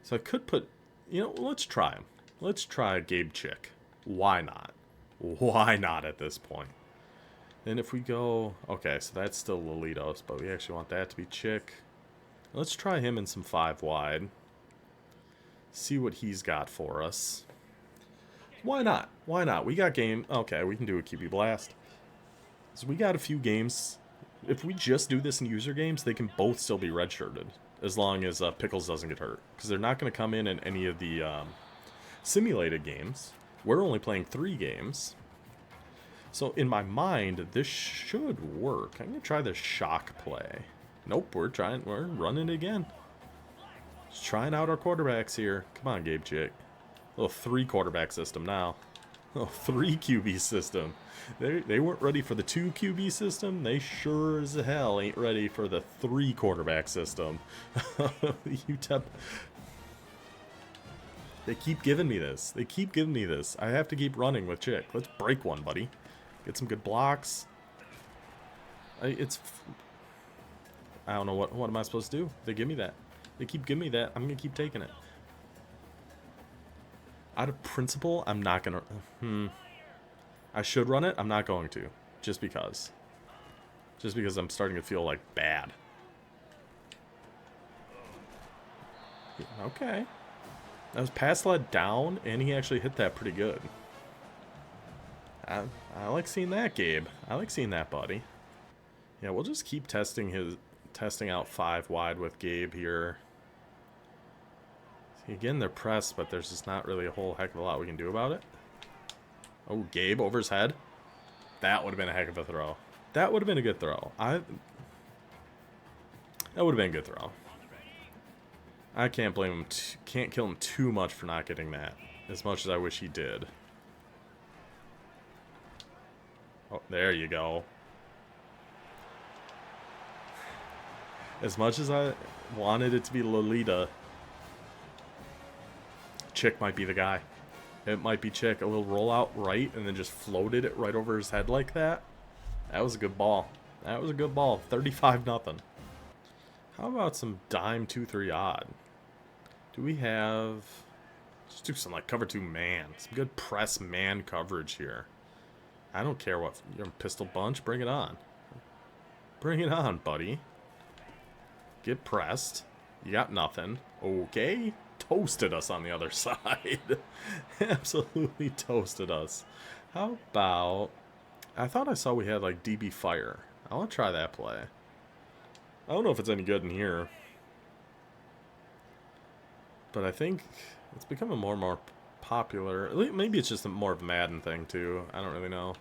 So I could put, you know, let's try him. Let's try Gabe Chick. Why not? Why not at this point? Then if we go, okay, so that's still Lolitos, but we actually want that to be Chick. Let's try him in some 5 wide. See what he's got for us. Why not? Why not? We got game. Okay, we can do a QB blast. So we got a few games. If we just do this in user games, they can both still be redshirted. As long as Pickles doesn't get hurt. Because they're not going to come in any of the simulated games. We're only playing 3 games. So in my mind, this should work. I'm going to try the shock play. Nope, we're running it again. Just trying out our quarterbacks here. Come on, Gabe Chick. Little 3 quarterback system now. Little 3 QB system. They weren't ready for the 2 QB system. They sure as hell ain't ready for the 3 quarterback system. UTEP. They keep giving me this. They keep giving me this. I have to keep running with Chick. Let's break one, buddy. Get some good blocks. I don't know what am I supposed to do. They give me that. They keep giving me that. I'm gonna keep taking it. Out of principle, I'm not gonna. I should run it. I'm not going to, just because. Just because I'm starting to feel like bad. Okay. That was pass led down, and he actually hit that pretty good. I like seeing that, Gabe. I like seeing that, buddy. Yeah, we'll just keep testing out 5 wide with Gabe here. See, again, they're pressed, but there's just not really a whole heck of a lot we can do about it. Oh, Gabe over his head. That would have been a heck of a throw. That would have been a good throw. That would have been a good throw. I can't blame him. Can't kill him too much for not getting that. As much as I wish he did. Oh, there you go. As much as I wanted it to be Lolita, Chick might be the guy. It might be Chick. A little rollout right, and then just floated it right over his head like that. That was a good ball. That was a good ball. 35 nothing. How about some dime 2-3 odd? Do we have... Let's do some like cover 2 man. Some good press man coverage here. I don't care what... You're a pistol bunch. Bring it on. Bring it on, buddy. Get pressed. You got nothing. Okay. Toasted us on the other side. Absolutely toasted us. How about... I thought I saw we had like DB fire. I want to try that play. I don't know if it's any good in here. But I think it's becoming more and more popular. Maybe it's just more of a Madden thing too. I don't really know.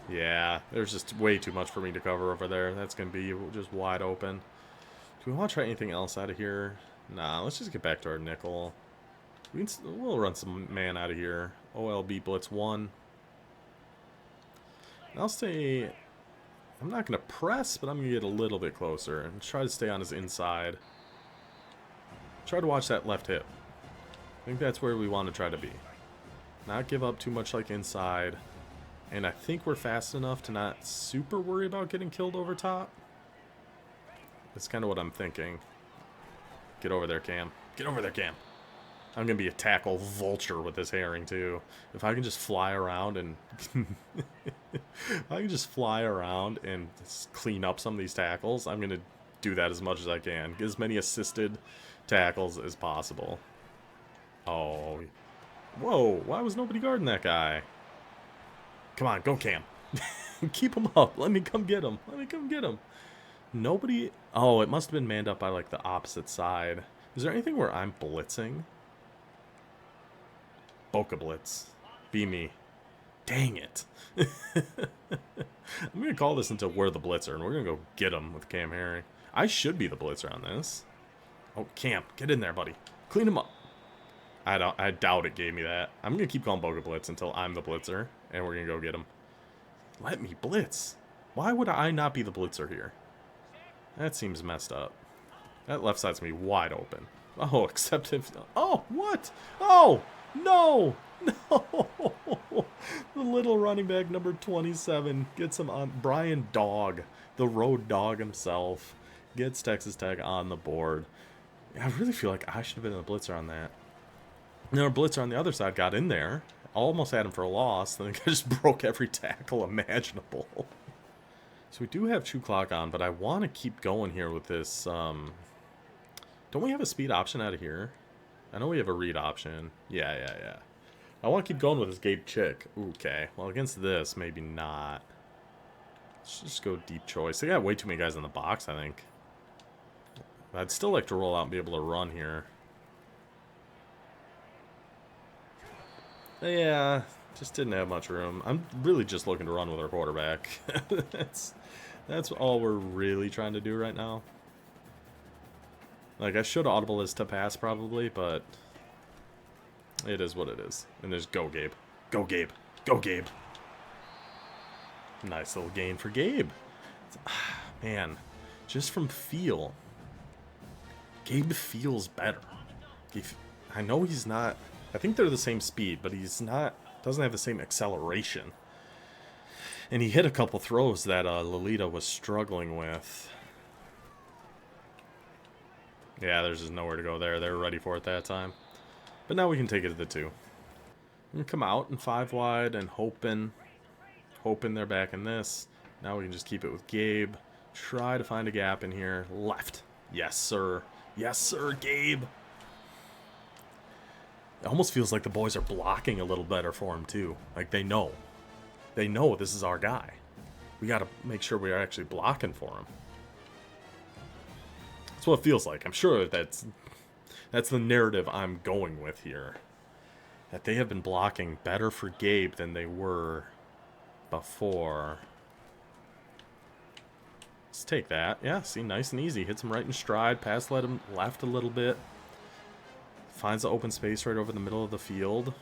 Yeah, there's just way too much for me to cover over there. That's going to be just wide open. Do we want to try anything else out of here? Nah, let's just get back to our nickel. We'll run some man out of here. OLB blitz 1. I'll stay... I'm not going to press, but I'm going to get a little bit closer and try to stay on his inside. Try to watch that left hip. I think that's where we want to try to be. Not give up too much like inside. And I think we're fast enough to not super worry about getting killed over top. That's kind of what I'm thinking. Get over there, Cam. Get over there, Cam. I'm going to be a tackle vulture with this herring, too. If I can just fly around and... if I can just fly around and clean up some of these tackles, I'm going to do that as much as I can. Get as many assisted tackles as possible. Oh. Whoa, why was nobody guarding that guy? Come on, go Cam. Keep him up. Let me come get him. Let me come get him. Nobody... Oh, it must have been manned up by, like, the opposite side. Is there anything where I'm blitzing? Boca blitz. Be me. Dang it. I'm going to call this into we're the blitzer, and we're going to go get him with Cam Herring. I should be the blitzer on this. Oh, Cam, get in there, buddy. Clean him up. I doubt it gave me that. I'm going to keep calling Boca blitz until I'm the blitzer, and we're going to go get him. Let me blitz. Why would I not be the blitzer here? That seems messed up. That left side's going to be wide open. Oh, except if... Oh, what? Oh, no. No. The little running back, number 27, gets him on. Brian Dog, the road dog himself, gets Texas Tech on the board. I really feel like I should have been the blitzer on that. And our blitzer on the other side got in there. Almost had him for a loss. Then the guy just broke every tackle imaginable. So we do have 2 clock on, but I want to keep going here with this. Don't we have a speed option out of here? I know we have a read option. Yeah. I want to keep going with this Gabe Chick. Okay. Well, against this, maybe not. Let's just go deep choice. They got way too many guys in the box, I think. I'd still like to roll out and be able to run here. Yeah, just didn't have much room. I'm really just looking to run with our quarterback. That's all we're really trying to do right now. Like, I should audible this to pass probably, but it is what it is. And there's go, Gabe. Go, Gabe. Go, Gabe. Nice little gain for Gabe. Man, just from feel, Gabe feels better. I know he's not... I think they're the same speed, but he's not... doesn't have the same acceleration. And he hit a couple throws that Lolita was struggling with. Yeah, there's just nowhere to go there. They were ready for it that time. But now we can take it to the 2. And come out in 5 wide and hoping they're back in this. Now we can just keep it with Gabe. Try to find a gap in here. Left. Yes, sir. Yes, sir, Gabe. It almost feels like the boys are blocking a little better for him, too. Like, they know. They know this is our guy. We got to make sure we are actually blocking for him. That's what it feels like. I'm sure that's the narrative I'm going with here. That they have been blocking better for Gabe than they were before. Let's take that. Yeah, see, nice and easy. Hits him right in stride. Pass led him left a little bit. Finds the open space right over the middle of the field.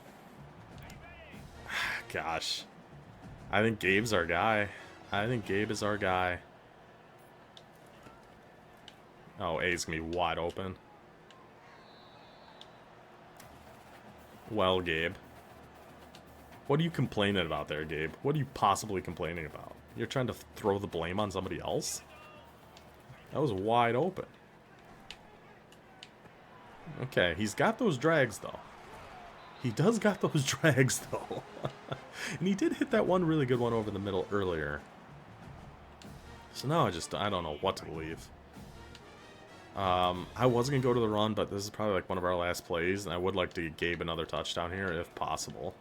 Gosh. I think Gabe's our guy. I think Gabe is our guy. Oh, A's going to be wide open. Well, Gabe. What are you complaining about there, Gabe? What are you possibly complaining about? You're trying to throw the blame on somebody else? That was wide open. Okay, he's got those drags, though. He does got those drags, though. And he did hit that one really good one over the middle earlier. So now I don't know what to believe. I was going to go to the run, but this is probably like one of our last plays, and I would like to get Gabe another touchdown here if possible.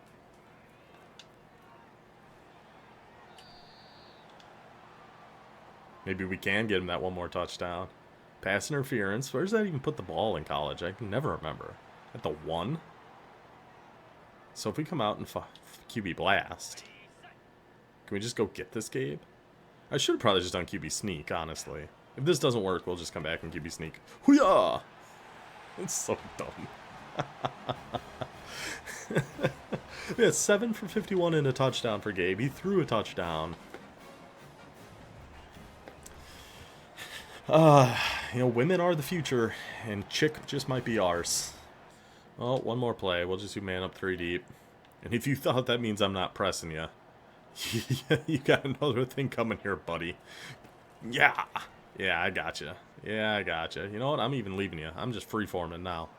Maybe we can get him that one more touchdown. Pass interference. Where does that even put the ball in college? I can never remember. At the 1? So if we come out and QB blast, can we just go get this, Gabe? I should have probably just done QB sneak, honestly. If this doesn't work, we'll just come back and QB sneak. Hoo-yah! It's so dumb. Yeah, 7 for 51 and a touchdown for Gabe. He threw a touchdown. You know, women are the future, and chick just might be ours. Well, one more play. We'll just do man up 3 deep. And if you thought that means I'm not pressing you, you got another thing coming here, buddy. Yeah. Yeah, I gotcha. Yeah, I gotcha. You know what? I'm even leaving you. I'm just freeforming now.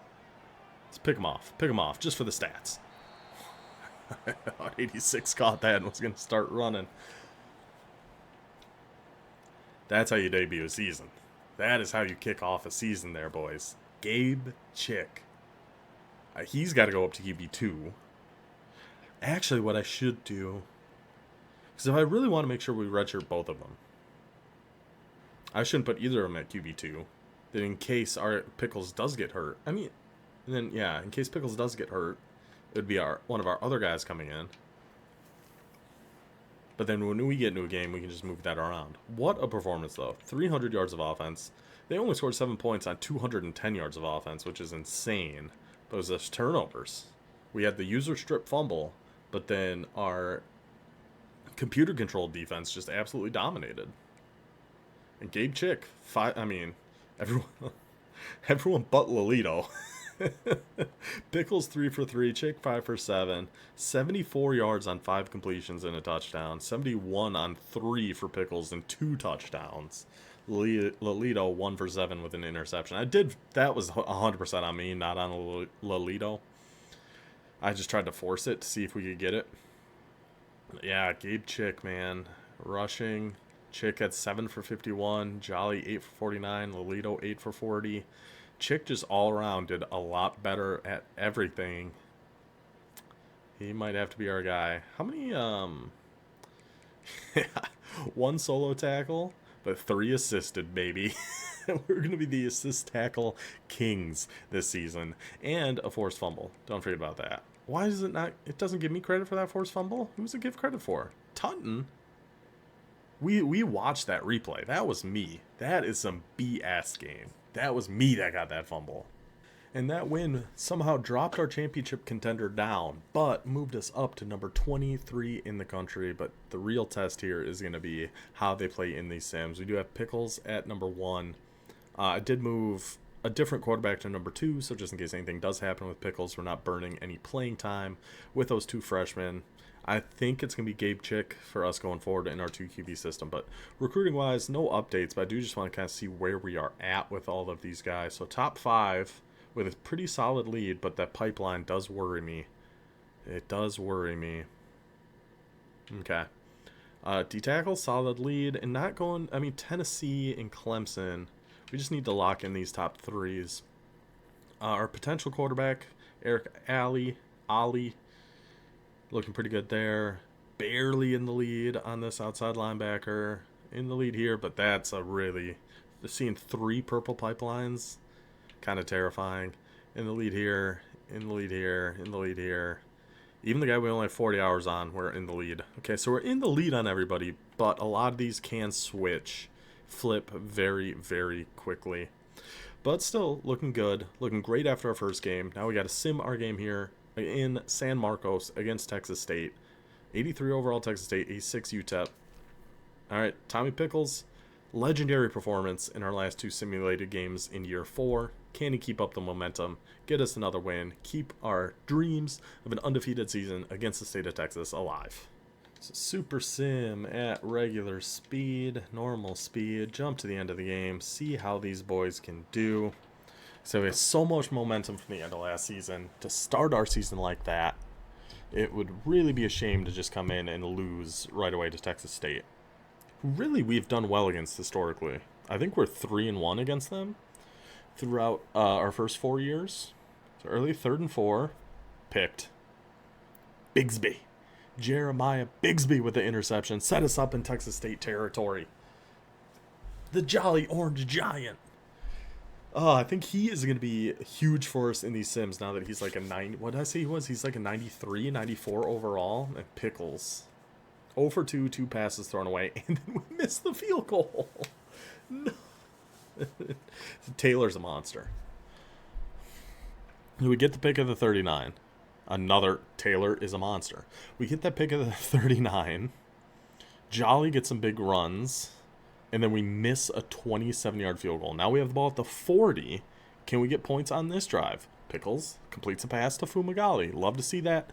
Let's pick him off. Pick him off, just for the stats. 86 caught that and was going to start running. That's how you debut a season. That is how you kick off a season there, boys. Gabe Chick. He's got to go up to QB2. Actually, what I should do... Because if I really want to make sure we redshirt both of them, I shouldn't put either of them at QB2. Then in case our Pickles does get hurt... I mean, then, yeah, in case Pickles does get hurt, it would be one of our other guys coming in. But then when we get into a game, we can just move that around. What a performance, though. 300 yards of offense. They only scored 7 points on 210 yards of offense, which is insane. But it was just turnovers. We had the user strip fumble, but then our computer-controlled defense just absolutely dominated. And Gabe Chick, everyone but Lolito. Pickles 3 for 3, Chick 5 for 7, 74 yards on 5 completions and a touchdown, 71 on 3 for Pickles and 2 touchdowns. Lolito 1 for 7 with an interception. That was 100% on me, not on Lolito. I just tried to force it to see if we could get it. Yeah, Gabe Chick, man, rushing. Chick had 7 for 51, Jolly 8 for 49, Lolito 8 for 40. Chick just all around did a lot better at everything. He might have to be our guy. How many, 1 solo tackle, but 3 assisted, baby. We're going to be the assist tackle kings this season. And a forced fumble. Don't forget about that. Why is it not, it doesn't give me credit for that forced fumble? Who does it give credit for? Tunton? We watched that replay. That was me. That is some BS game. That was me that got that fumble. And that win somehow dropped our championship contender down, but moved us up to number 23 in the country. But the real test here is going to be how they play in these sims. We do have Pickles at number 1. I did move a different quarterback to number 2, so just in case anything does happen with Pickles, we're not burning any playing time with those 2 freshmen. I think it's going to be Gabe Chick for us going forward in our 2 QB system. But recruiting-wise, no updates. But I do just want to kind of see where we are at with all of these guys. So top 5 with a pretty solid lead, but that pipeline does worry me. It does worry me. Okay. D-tackle, solid lead. And not going... I mean, Tennessee and Clemson. We just need to lock in these top 3s. Our potential quarterback, Eric Ollie. Looking pretty good there. Barely in the lead on this outside linebacker. In the lead here, but that's a really... Seeing 3 purple pipelines, kind of terrifying. In the lead here, in the lead here, in the lead here. Even the guy we only have 40 hours on, we're in the lead. Okay, so we're in the lead on everybody, but a lot of these can flip very, very quickly. But still, looking good. Looking great after our first game. Now we got to sim our game here in San Marcos against Texas State. 83 overall Texas State, 86 UTEP. All right, Tommy Pickles, legendary performance in our last 2 simulated games in year 4. Can he keep up the momentum, get us another win, keep our dreams of an undefeated season against the state of Texas alive? So super sim at regular speed, normal speed, jump to the end of the game, see how these boys can do. So we have so much momentum from the end of last season. To start our season like that, it would really be a shame to just come in and lose right away to Texas State. Really, we've done well against historically. I think we're 3-1 against them throughout our first 4 years. So early 3rd and 4, picked Bigsby. Jeremiah Bigsby with the interception. Set us up in Texas State territory. The Jolly Orange Giant. I think he is going to be huge for us in these sims now that he's like a 90. What did I say he was? He's like a 93, 94 overall. And Pickles. 0 for 2, 2 passes thrown away. And then we missed the field goal. No. Taylor's a monster. We get the pick of the 39. Another Taylor is a monster. We get that pick of the 39. Jolly gets some big runs. And then we miss a 27-yard field goal. Now we have the ball at the 40. Can we get points on this drive? Pickles completes a pass to Fumagalli. Love to see that.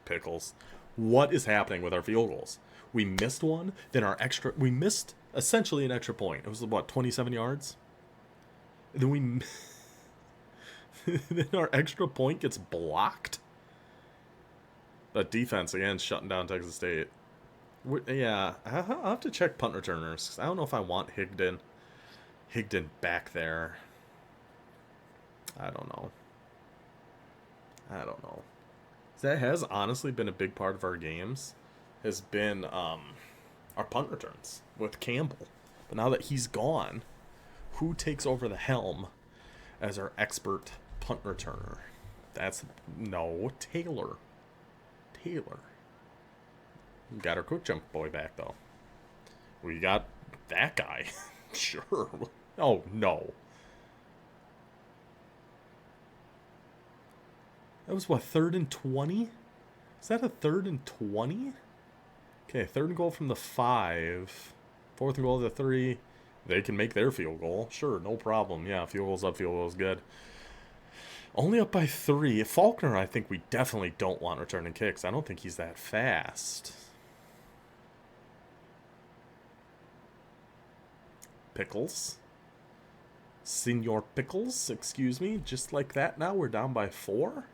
Pickles. What is happening with our field goals? We missed one. Then we missed essentially an extra point. It was, what, 27 yards? And then then our extra point gets blocked. But defense, again, shutting down Texas State. Yeah, I'll have to check punt returners, because I don't know if I want Higdon back there. I don't know. That has honestly been a big part of our games, has been our punt returns with Campbell. But now that he's gone, who takes over the helm as our expert punt returner? Taylor. We got our quick jump boy back, though. We got that guy. Sure. Oh, no. That was, what, 3rd and 20? Is that a 3rd and 20? Okay, 3rd and goal from the 5. 4th and goal to the 3. They can make their field goal. Sure, no problem. Yeah, field goal's up, field goal's good. Only up by 3. Faulkner, I think we definitely don't want returning kicks. I don't think he's that fast. Pickles. Senor Pickles, excuse me. Just like that now, we're down by 4.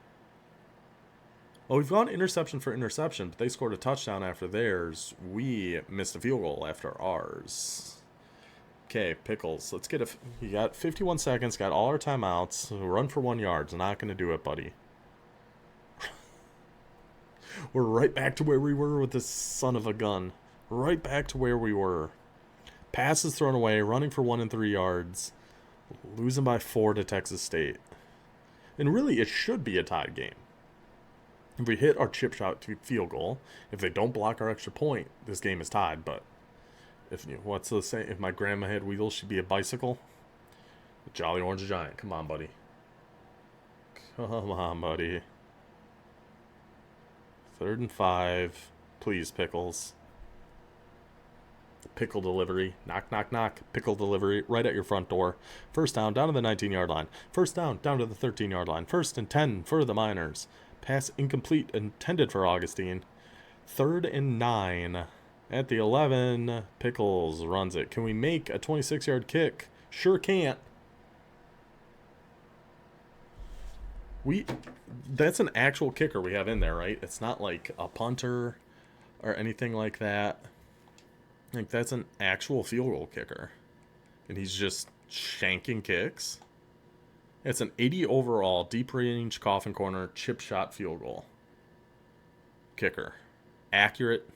Well, we've gone interception for interception, but they scored a touchdown after theirs. We missed a field goal after ours. Okay, Pickles. Let's get you got 51 seconds, got all our timeouts. Run for 1 yard. Not going to do it, buddy. We're right back to where we were with this son of a gun. Right back to where we were. Passes thrown away, running for 1 and 3 yards. Losing by 4 to Texas State. And really, it should be a tied game. If we hit our chip shot to field goal, if they don't block our extra point, this game is tied. But what's the saying? If my grandma had wheels, she'd be a bicycle. The Jolly Orange Giant. Come on, buddy. Come on, buddy. 3rd and 5. Please, Pickles. Pickle delivery. Knock, knock, knock. Pickle delivery right at your front door. First down to the 19-yard line. First down to the 13-yard line. 1st and 10 for the Miners. Pass incomplete, intended for Augustine. 3rd and 9 at the 11. Pickles runs it. Can we make a 26-yard kick? Sure can't. That's an actual kicker we have in there, right? It's not like a punter or anything like that. Like, that's an actual field goal kicker. And he's just shanking kicks. It's an 80 overall, deep range, coffin corner, chip shot field goal. Kicker. Accurate.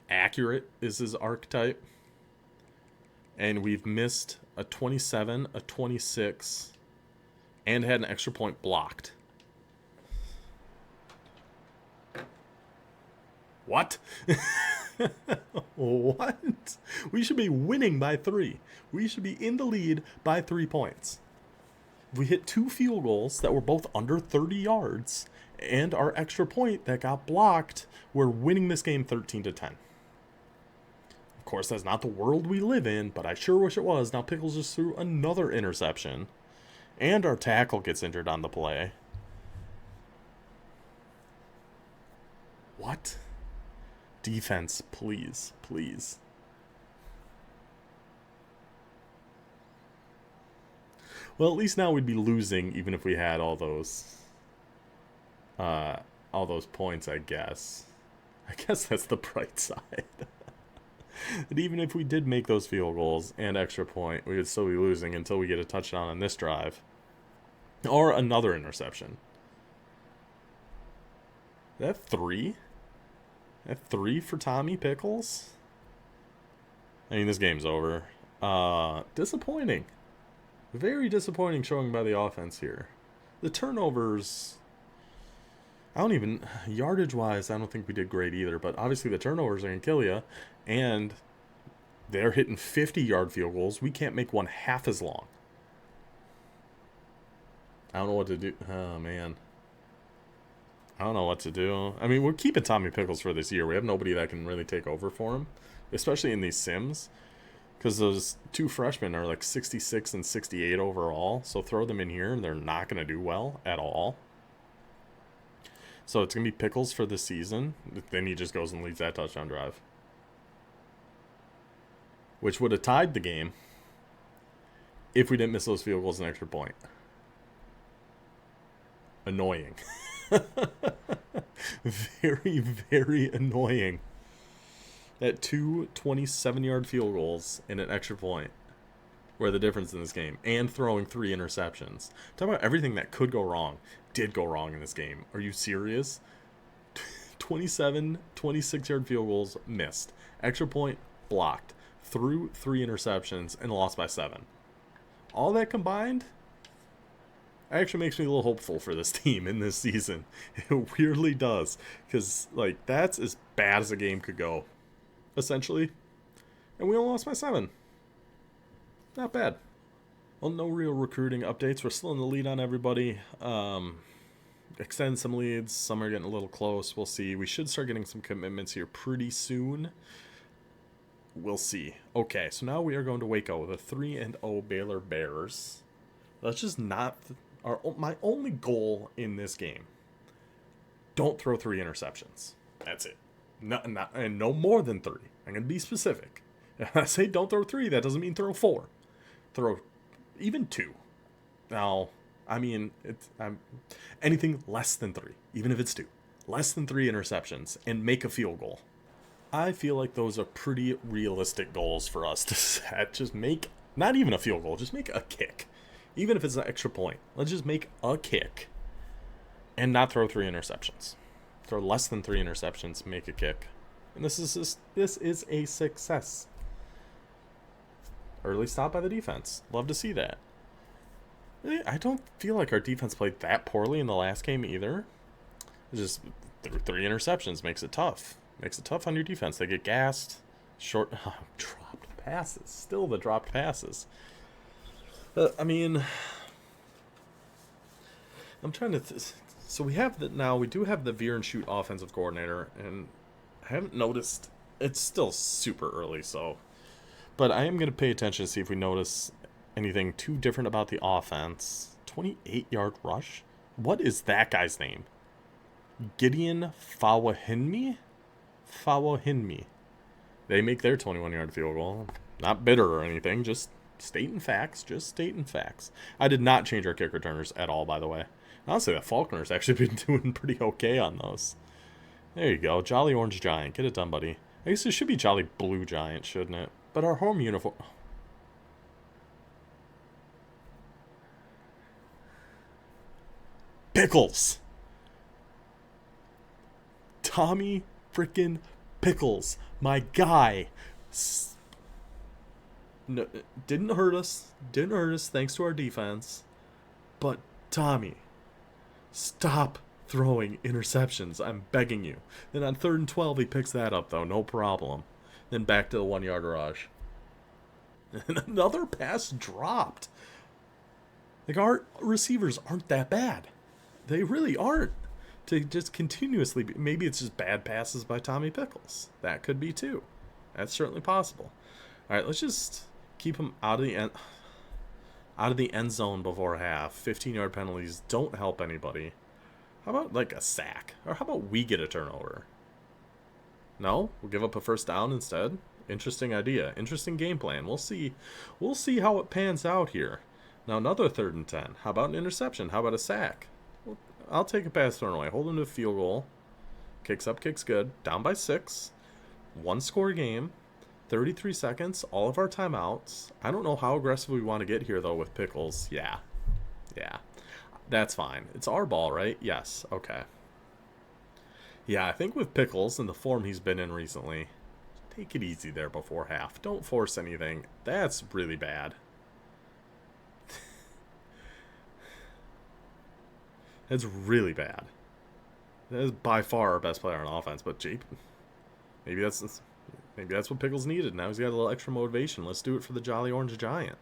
Accurate is his archetype. And we've missed a 27, a 26, and had an extra point blocked. What? What? We should be winning by 3. We should be in the lead by 3 points. We hit 2 field goals that were both under 30 yards, and our extra point that got blocked. We're winning this game 13-10. Of course, that's not the world we live in, but I sure wish it was. Now Pickles just threw another interception, and our tackle gets injured on the play. What? Defense, please, please. Well, at least now we'd be losing even if we had all those points, I guess. I guess that's the bright side. And even if we did make those field goals and extra point, we would still be losing until we get a touchdown on this drive. Or another interception. That 3? That 3 for Tommy Pickles? I mean, this game's over. Disappointing. Very disappointing showing by the offense here. The turnovers, yardage-wise, I don't think we did great either, but obviously the turnovers are going to kill you, and they're hitting 50-yard field goals. We can't make one half as long. I don't know what to do. Oh, man. I don't know what to do. I mean, we're keeping Tommy Pickles for this year. We have nobody that can really take over for him, especially in these sims. Because those 2 freshmen are like 66 and 68 overall. So throw them in here and they're not going to do well at all. So it's going to be Pickles for this season. Then he just goes and leads that touchdown drive. Which would have tied the game if we didn't miss those field goals and extra point. Annoying. Very, very annoying. At 2 27-yard field goals and an extra point were the difference in this game. And throwing 3 interceptions. Talk about everything that could go wrong. Did go wrong in this game. Are you serious? 27, 26-yard field goals missed. Extra point blocked. Threw 3 interceptions and lost by 7. All that combined actually makes me a little hopeful for this team in this season. It weirdly does. Because, like, that's as bad as a game could go. Essentially. And we only lost by 7. Not bad. Well, no real recruiting updates. We're still in the lead on everybody. Extend some leads. Some are getting a little close. We'll see. We should start getting some commitments here pretty soon. We'll see. Okay, so now we are going to Waco with a 3-0 Baylor Bears. That's just not my only goal in this game. Don't throw 3 interceptions. That's it. And no more than 3. I'm going to be specific. If I say don't throw 3, that doesn't mean throw 4. Throw even 2. Now, I mean, anything less than 3, even if it's 2. Less than 3 interceptions and make a field goal. I feel like those are pretty realistic goals for us to set. Just make, not even a field goal, just make a kick. Even if it's an extra point. Let's just make a kick and not throw 3 interceptions. Throw less than 3 interceptions, make a kick. And this is a success. Early stop by the defense. Love to see that. I don't feel like our defense played that poorly in the last game either. It's just 3 interceptions makes it tough. Makes it tough on your defense. They get gassed. Dropped passes. Still the dropped passes. I mean, I'm trying to... So we do have the veer and shoot offensive coordinator, and I haven't noticed. It's still super early, so. But I am going to pay attention to see if we notice anything too different about the offense. 28-yard rush? What is that guy's name? Gideon Fawahinmi? Fawahinmi. They make their 21-yard field goal. Not bitter or anything, just stating facts. Just stating facts. I did not change our kick returners at all, by the way. Honestly, the Faulkner's actually been doing pretty okay on those. There you go. Jolly Orange Giant. Get it done, buddy. I guess it should be Jolly Blue Giant, shouldn't it? But our home uniform... Pickles! Tommy frickin' Pickles. My guy. No, didn't hurt us. Didn't hurt us thanks to our defense. But Tommy... Stop throwing interceptions. I'm begging you. Then on 3rd and 12, he picks that up, though. No problem. Then back to the 1-yard rush. And another pass dropped. Like, our receivers aren't that bad. They really aren't. To just continuously... Maybe it's just bad passes by Tommy Pickles. That could be, too. That's certainly possible. All right, let's just keep him out of the end... Out of the end zone before half. 15-yard penalties don't help anybody. How about, like, a sack? Or how about we get a turnover? No? We'll give up a first down instead? Interesting idea. Interesting game plan. We'll see. We'll see how it pans out here. Now another 3rd and 10. How about an interception? How about a sack? Well, I'll take a pass thrown away. Hold him to a field goal. Kicks up, kicks good. Down by 6. 1-score game. 33 seconds. All of our timeouts. I don't know how aggressive we want to get here, though, with Pickles. Yeah. That's fine. It's our ball, right? Yes. Okay. Yeah, I think with Pickles and the form he's been in recently, take it easy there before half. Don't force anything. That's really bad. That's really bad. That is by far our best player on offense, but maybe that's what Pickles needed. Now he's got a little extra motivation. Let's do it for the Jolly Orange Giant.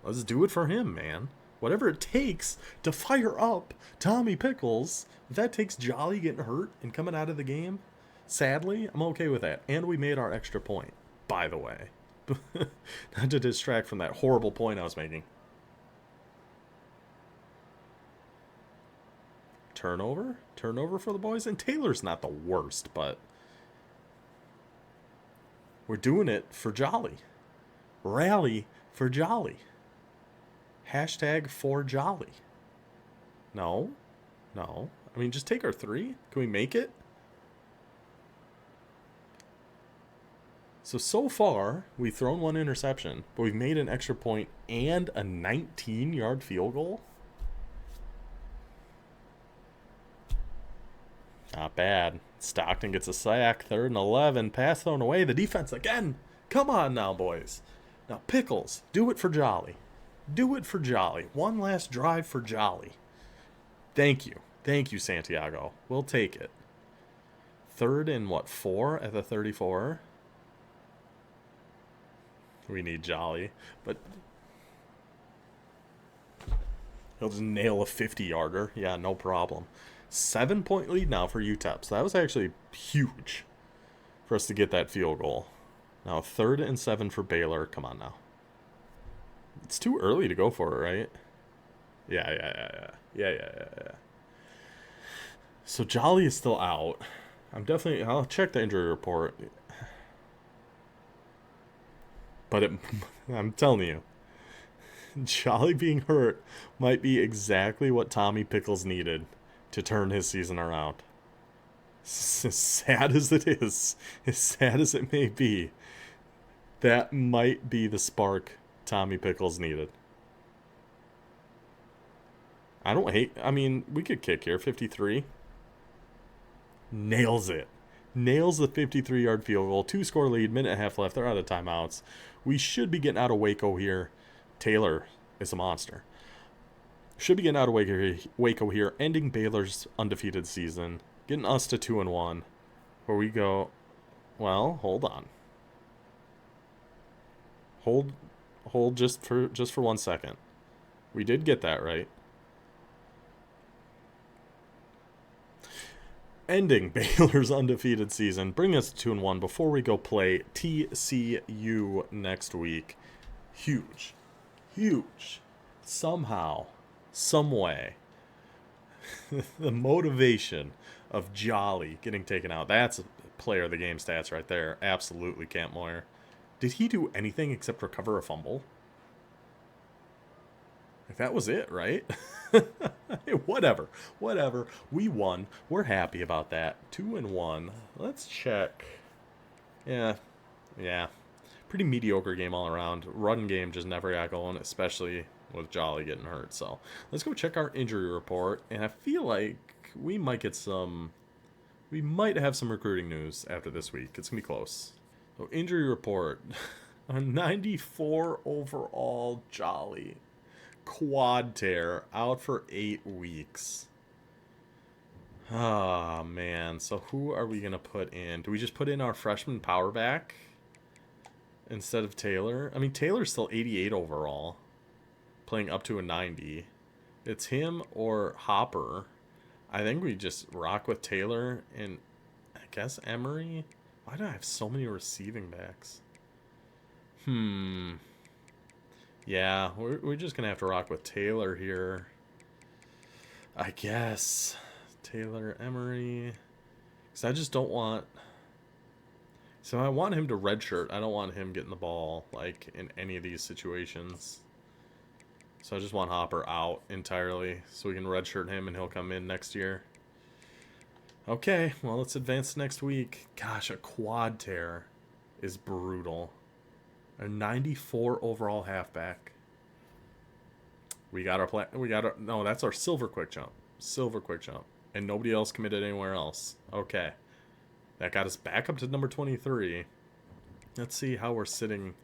Let's do it for him, man. Whatever it takes to fire up Tommy Pickles. If that takes Jolly getting hurt and coming out of the game, sadly, I'm okay with that. And we made our extra point, by the way. Not to distract from that horrible point I was making. Turnover for the boys. And Taylor's not the worst, but we're doing it for Jolly. Rally for Jolly. Hashtag for Jolly. No. I mean, just take our 3. Can we make it? So far, we've thrown 1 interception, but we've made an extra point and a 19-yard field goal. Not bad. Stockton gets a sack. 3rd and 11. Pass thrown away. The defense again. Come on now, boys. Now, Pickles, do it for Jolly. Do it for Jolly. One last drive for Jolly. Thank you. Thank you, Santiago. We'll take it. 3rd and 4 at the 34. We need Jolly. But he'll just nail a 50-yarder. Yeah, no problem. 7-point lead now for UTEP. So that was actually huge for us to get that field goal. Now 3rd and 7 for Baylor. Come on now. It's too early to go for it, right? Yeah. So Jolly is still out. I'll check the injury report. But I'm telling you, Jolly being hurt might be exactly what Tommy Pickles needed to turn his season around. As sad as it is, as sad as it may be, that might be the spark Tommy Pickles needed. I mean, we could kick here. 53. Nails it. Nails the 53-yard field goal. 2-score lead. 1.5 left. They're out of timeouts. We should be getting out of Waco here. Taylor is a monster. Should be getting out of Waco here. Ending Baylor's undefeated season. Getting us to 2-1. Where we go, well, hold on. Hold just for 1 second. We did get that right. Ending Baylor's undefeated season, bring us to 2-1 before we go play TCU next week. Huge. Somehow, some way, the motivation of Jolly getting taken out. That's a player of the game stats right there. Absolutely, Camp Moyer. Did he do anything except recover a fumble? Like, that was it, right? Whatever. We won. We're happy about that. 2-1. Let's check. Yeah. Pretty mediocre game all around. Run game just never got going, especially with Jolly getting hurt. So let's go check our injury report. And I feel like we might have some recruiting news after this week. It's going to be close. So injury report. A 94 overall Jolly. Quad tear, out for 8 weeks. Ah, man. So who are we going to put in? Do we just put in our freshman power back instead of Taylor? I mean, Taylor's still 88 overall, playing up to a 90. It's him or Hopper. I think we just rock with Taylor and I guess Emery. Why do I have so many receiving backs? Yeah, we're just going to have to rock with Taylor here. I guess. Taylor, Emery. Because I just don't want So I want him to redshirt. I don't want him getting the ball, like, in any of these situations. So I just want Hopper out entirely so we can redshirt him and he'll come in next year. Okay, well, let's advance next week. Gosh, a quad tear is brutal. A 94 overall halfback. We got our plan. No, that's our silver quick jump. Silver quick jump. And nobody else committed anywhere else. Okay. That got us back up to number 23. Let's see how we're sitting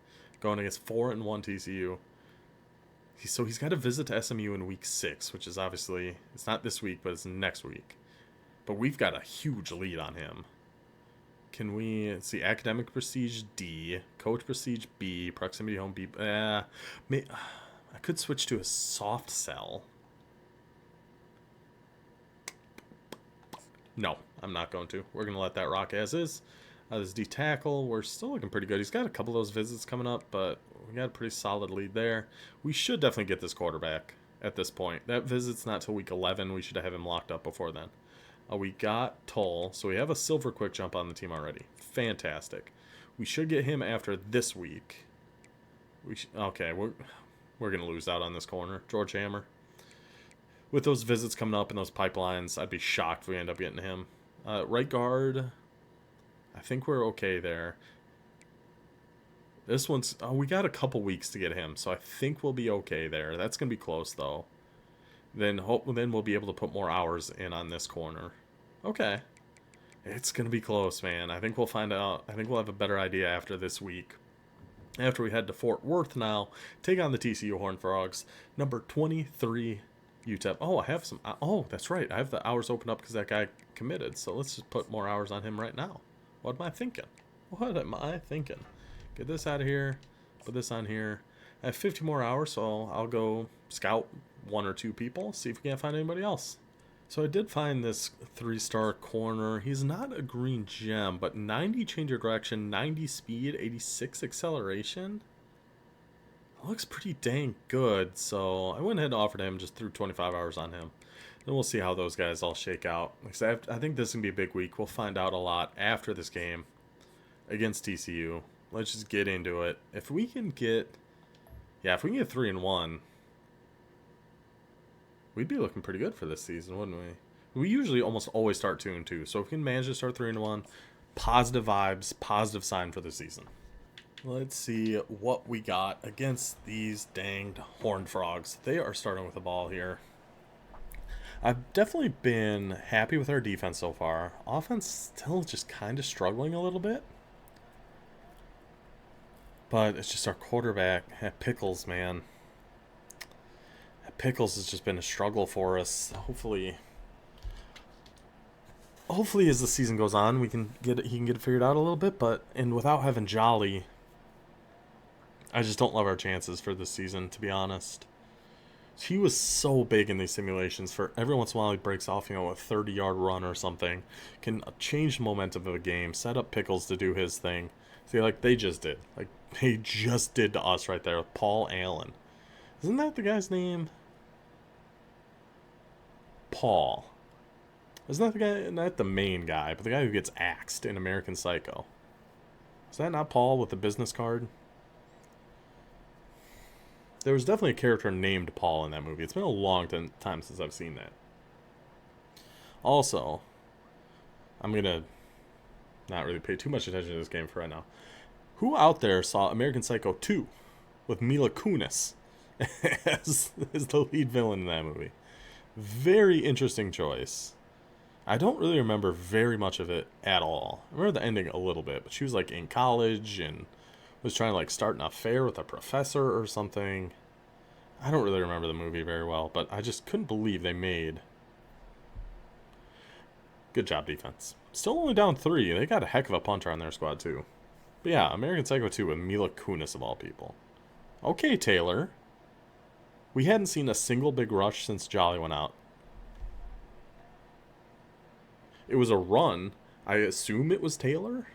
going against 4-1 TCU. So he's got a visit to SMU in week 6, which is obviously, it's not this week, but it's next week. But we've got a huge lead on him. Can we, let's see, academic prestige D, coach prestige B, proximity home B. I could switch to a soft sell. No, I'm not going to. We're going to let that rock as is. This D tackle, we're still looking pretty good. He's got a couple of those visits coming up, but we got a pretty solid lead there. We should definitely get this quarterback at this point. That visit's not till week 11. We should have him locked up before then. We got Toll, so we have a silver quick jump on the team already. Fantastic. We should get him after this week. Okay, we're going to lose out on this corner. George Hammer. With those visits coming up and those pipelines, I'd be shocked if we end up getting him. Right guard, I think we're okay there. This one's, we got a couple weeks to get him, so I think we'll be okay there. That's going to be close, though. Then we'll be able to put more hours in on this corner. Okay. It's going to be close, man. I think we'll find out. I think we'll have a better idea after this week. After we head to Fort Worth now, take on the TCU Horned Frogs. Number 23 UTEP. Oh, I have some. Oh, that's right. I have the hours open up because that guy committed. So let's just put more hours on him right now. What am I thinking? What am I thinking? Get this out of here. Put this on here. I have 50 more hours, so I'll go scout 1 or 2 people. See if we can't find anybody else. So I did find this 3-star corner. He's not a green gem, but 90 change of direction, 90 speed, 86 acceleration. Looks pretty dang good, so I went ahead and offered him, just threw 25 hours on him. Then we'll see how those guys all shake out. I think this is going to be a big week. We'll find out a lot after this game against TCU. Let's just get into it. If we can get 3-1, we'd be looking pretty good for this season, wouldn't we? We usually almost always start 2-2, so if we can manage to start 3-1, positive vibes, positive sign for the season. Let's see what we got against these danged Horned Frogs. They are starting with the ball here. I've definitely been happy with our defense so far. Offense still just kind of struggling a little bit. But it's just our quarterback, Pickles, man. Pickles has just been a struggle for us. Hopefully as the season goes on, he can get it figured out a little bit. And without having Jolly, I just don't love our chances for this season, to be honest. He was so big in these simulations. For every once in a while, he breaks off, a 30-yard run or something. Can change the momentum of a game. Set up Pickles to do his thing. See, like they just did. Like they just did to us right there with Paul Allen. Isn't that the guy's name? Paul. Isn't that the guy? Not the main guy, but the guy who gets axed in American Psycho. Is that not Paul with the business card? There was definitely a character named Paul in that movie. It's been a long time since I've seen that. Also, I'm going to not really pay too much attention to this game for right now. Who out there saw American Psycho 2 with Mila Kunis as the lead villain in that movie? Very interesting choice. I don't really remember very much of it at all. I remember the ending a little bit, but she was like in college and was trying to like start an affair with a professor or something. I don't really remember the movie very well, but I just couldn't believe they made. Good job, defense. Still only down 3. They got a heck of a punter on their squad too. But yeah, American Psycho 2 with Mila Kunis of all people. Okay, Taylor. We hadn't seen a single big rush since Jolly went out. It was a run. I assume it was Taylor.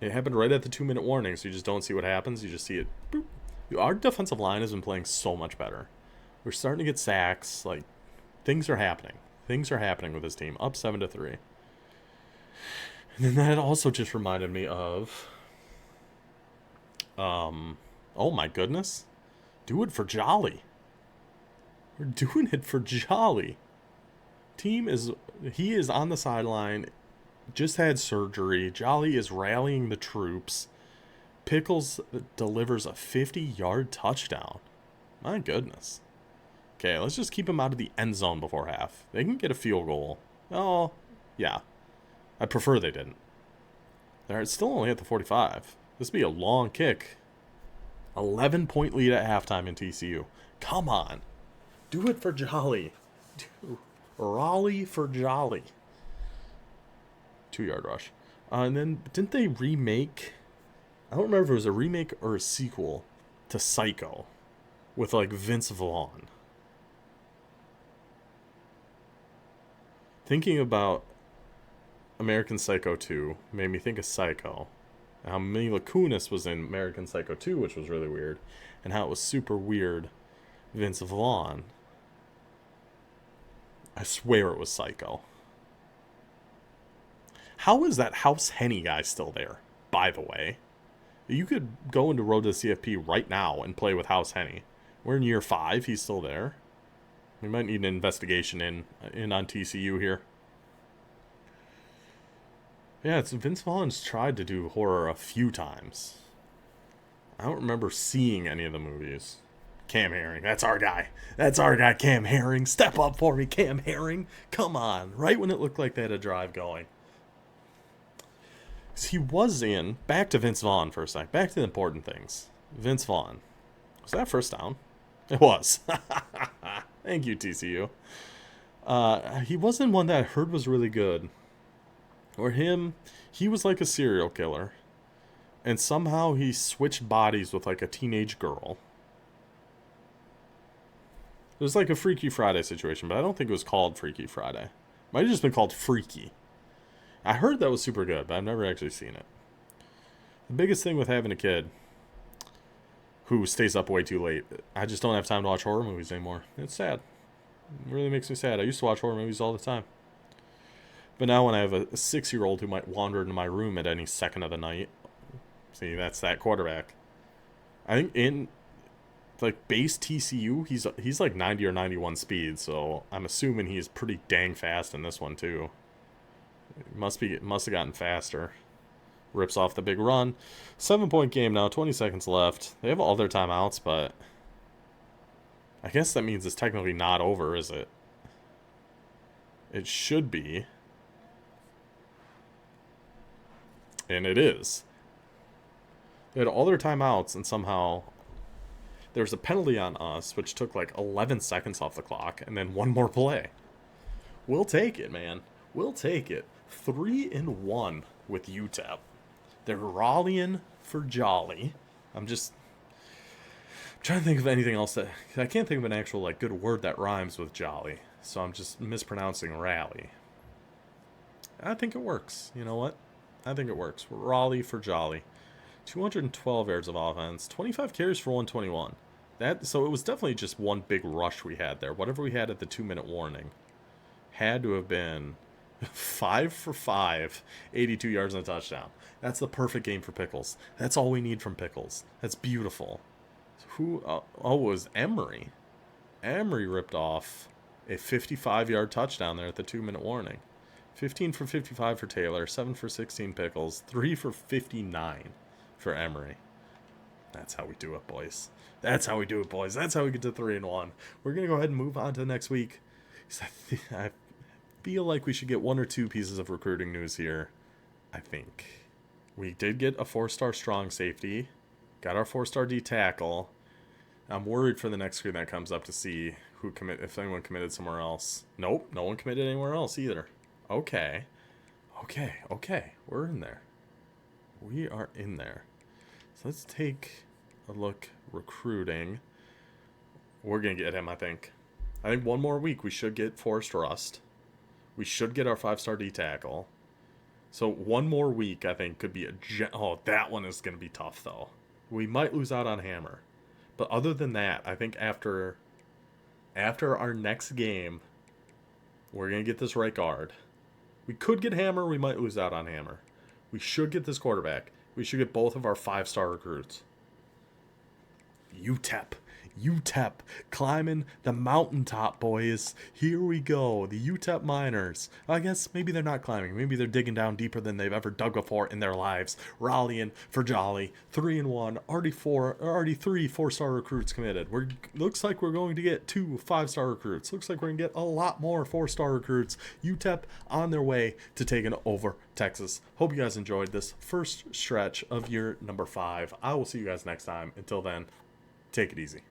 It happened right at the 2-minute warning, so you just don't see what happens. You just see it. Boop. Our defensive line has been playing so much better. We're starting to get sacks. Like, things are happening. Things are happening with this team. Up 7-3. And then that also just reminded me of, oh my goodness, do it for Jolly. We're doing it for Jolly. He is on the sideline, just had surgery. Jolly is rallying the troops. Pickles delivers a 50-yard touchdown. My goodness. Okay, let's just keep him out of the end zone before half. They can get a field goal. Oh, yeah. I prefer they didn't. They're still only at the 45. This would be a long kick. 11-point lead at halftime in TCU. Come on. Do it for Jolly. Raleigh for Jolly. 2-yard rush. And then, didn't they remake... I don't remember if it was a remake or a sequel to Psycho with, like, Vince Vaughn. Thinking about American Psycho 2 made me think of Psycho. And how Mila Kunis was in American Psycho 2, which was really weird. And how it was super weird Vince Vaughn. I swear it was Psycho. How is that House Henny guy still there, by the way? You could go into Road to the CFP right now and play with House Henny. We're in year 5. He's still there. We might need an investigation in on TCU here. Yeah, Vince Vaughn's tried to do horror a few times. I don't remember seeing any of the movies. Cam Herring, that's our guy. That's our guy, Cam Herring. Step up for me, Cam Herring. Come on. Right when it looked like they had a drive going. He was in, back to Vince Vaughn for a sec. Back to the important things. Vince Vaughn. Was that first down? It was. Thank you, TCU. He was in one that I heard was really good. Or he was like a serial killer. And somehow he switched bodies with like a teenage girl. It was like a Freaky Friday situation, but I don't think it was called Freaky Friday. Might have just been called Freaky. I heard that was super good, but I've never actually seen it. The biggest thing with having a kid who stays up way too late, I just don't have time to watch horror movies anymore. It's sad. It really makes me sad. I used to watch horror movies all the time. But now when I have a 6-year-old who might wander into my room at any second of the night, see, that's that quarterback. I think in like base TCU, he's like 90 or 91 speed, so I'm assuming he's pretty dang fast in this one too. Must have gotten faster. Rips off the big run. 7-point game now, 20 seconds left. They have all their timeouts, but I guess that means it's technically not over, is it? It should be. And it is. They had all their timeouts, and somehow there was a penalty on us, which took like 11 seconds off the clock, and then one more play. We'll take it, man. We'll take it. 3-1 with UTEP. They're rallying for Jolly. I'm trying to think of anything else that... I can't think of an actual like good word that rhymes with Jolly, so I'm just mispronouncing rally. I think it works. You know what? I think it works. Raleigh for Jolly. 212 yards of offense. 25 carries for 121. So it was definitely just one big rush we had there. Whatever we had at the 2-minute warning had to have been 5 for 5, 82 yards and a touchdown. That's the perfect game for Pickles. That's all we need from Pickles. That's beautiful. Who? It was Emery. Emery ripped off a 55-yard touchdown there at the 2-minute warning. 15 for 55 for Taylor, 7 for 16 Pickles, 3 for 59 for Emery. That's how we do it, boys. That's how we do it, boys. That's how we get to 3-1. We're going to go ahead and move on to next week. I feel like we should get 1 or 2 pieces of recruiting news here. I think. We did get a 4-star strong safety. Got our 4-star D tackle. I'm worried for the next screen that comes up to see if anyone committed somewhere else. Nope, no one committed anywhere else either. Okay. We're in there. We are in there. So let's take a look. Recruiting. We're going to get him, I think. I think one more week we should get Forrest Rust. We should get our 5-star D tackle. So one more week, I think, could be that one is going to be tough, though. We might lose out on Hammer. But other than that, I think after our next game, we're going to get this right guard. We could get Hammer. We might lose out on Hammer. We should get this quarterback. We should get both of our 5-star recruits. UTEP. UTEP. Climbing the mountaintop, boys. Here we go. The UTEP Miners. I guess maybe they're not climbing. Maybe they're digging down deeper than they've ever dug before in their lives. Rallying for jolly. 3-1. Already 3 4-star recruits committed. Looks like we're going to get 2 5-star recruits. Looks like we're going to get a lot more 4-star recruits. UTEP on their way to taking over Texas. Hope you guys enjoyed this first stretch of year number 5. I will see you guys next time. Until then, take it easy.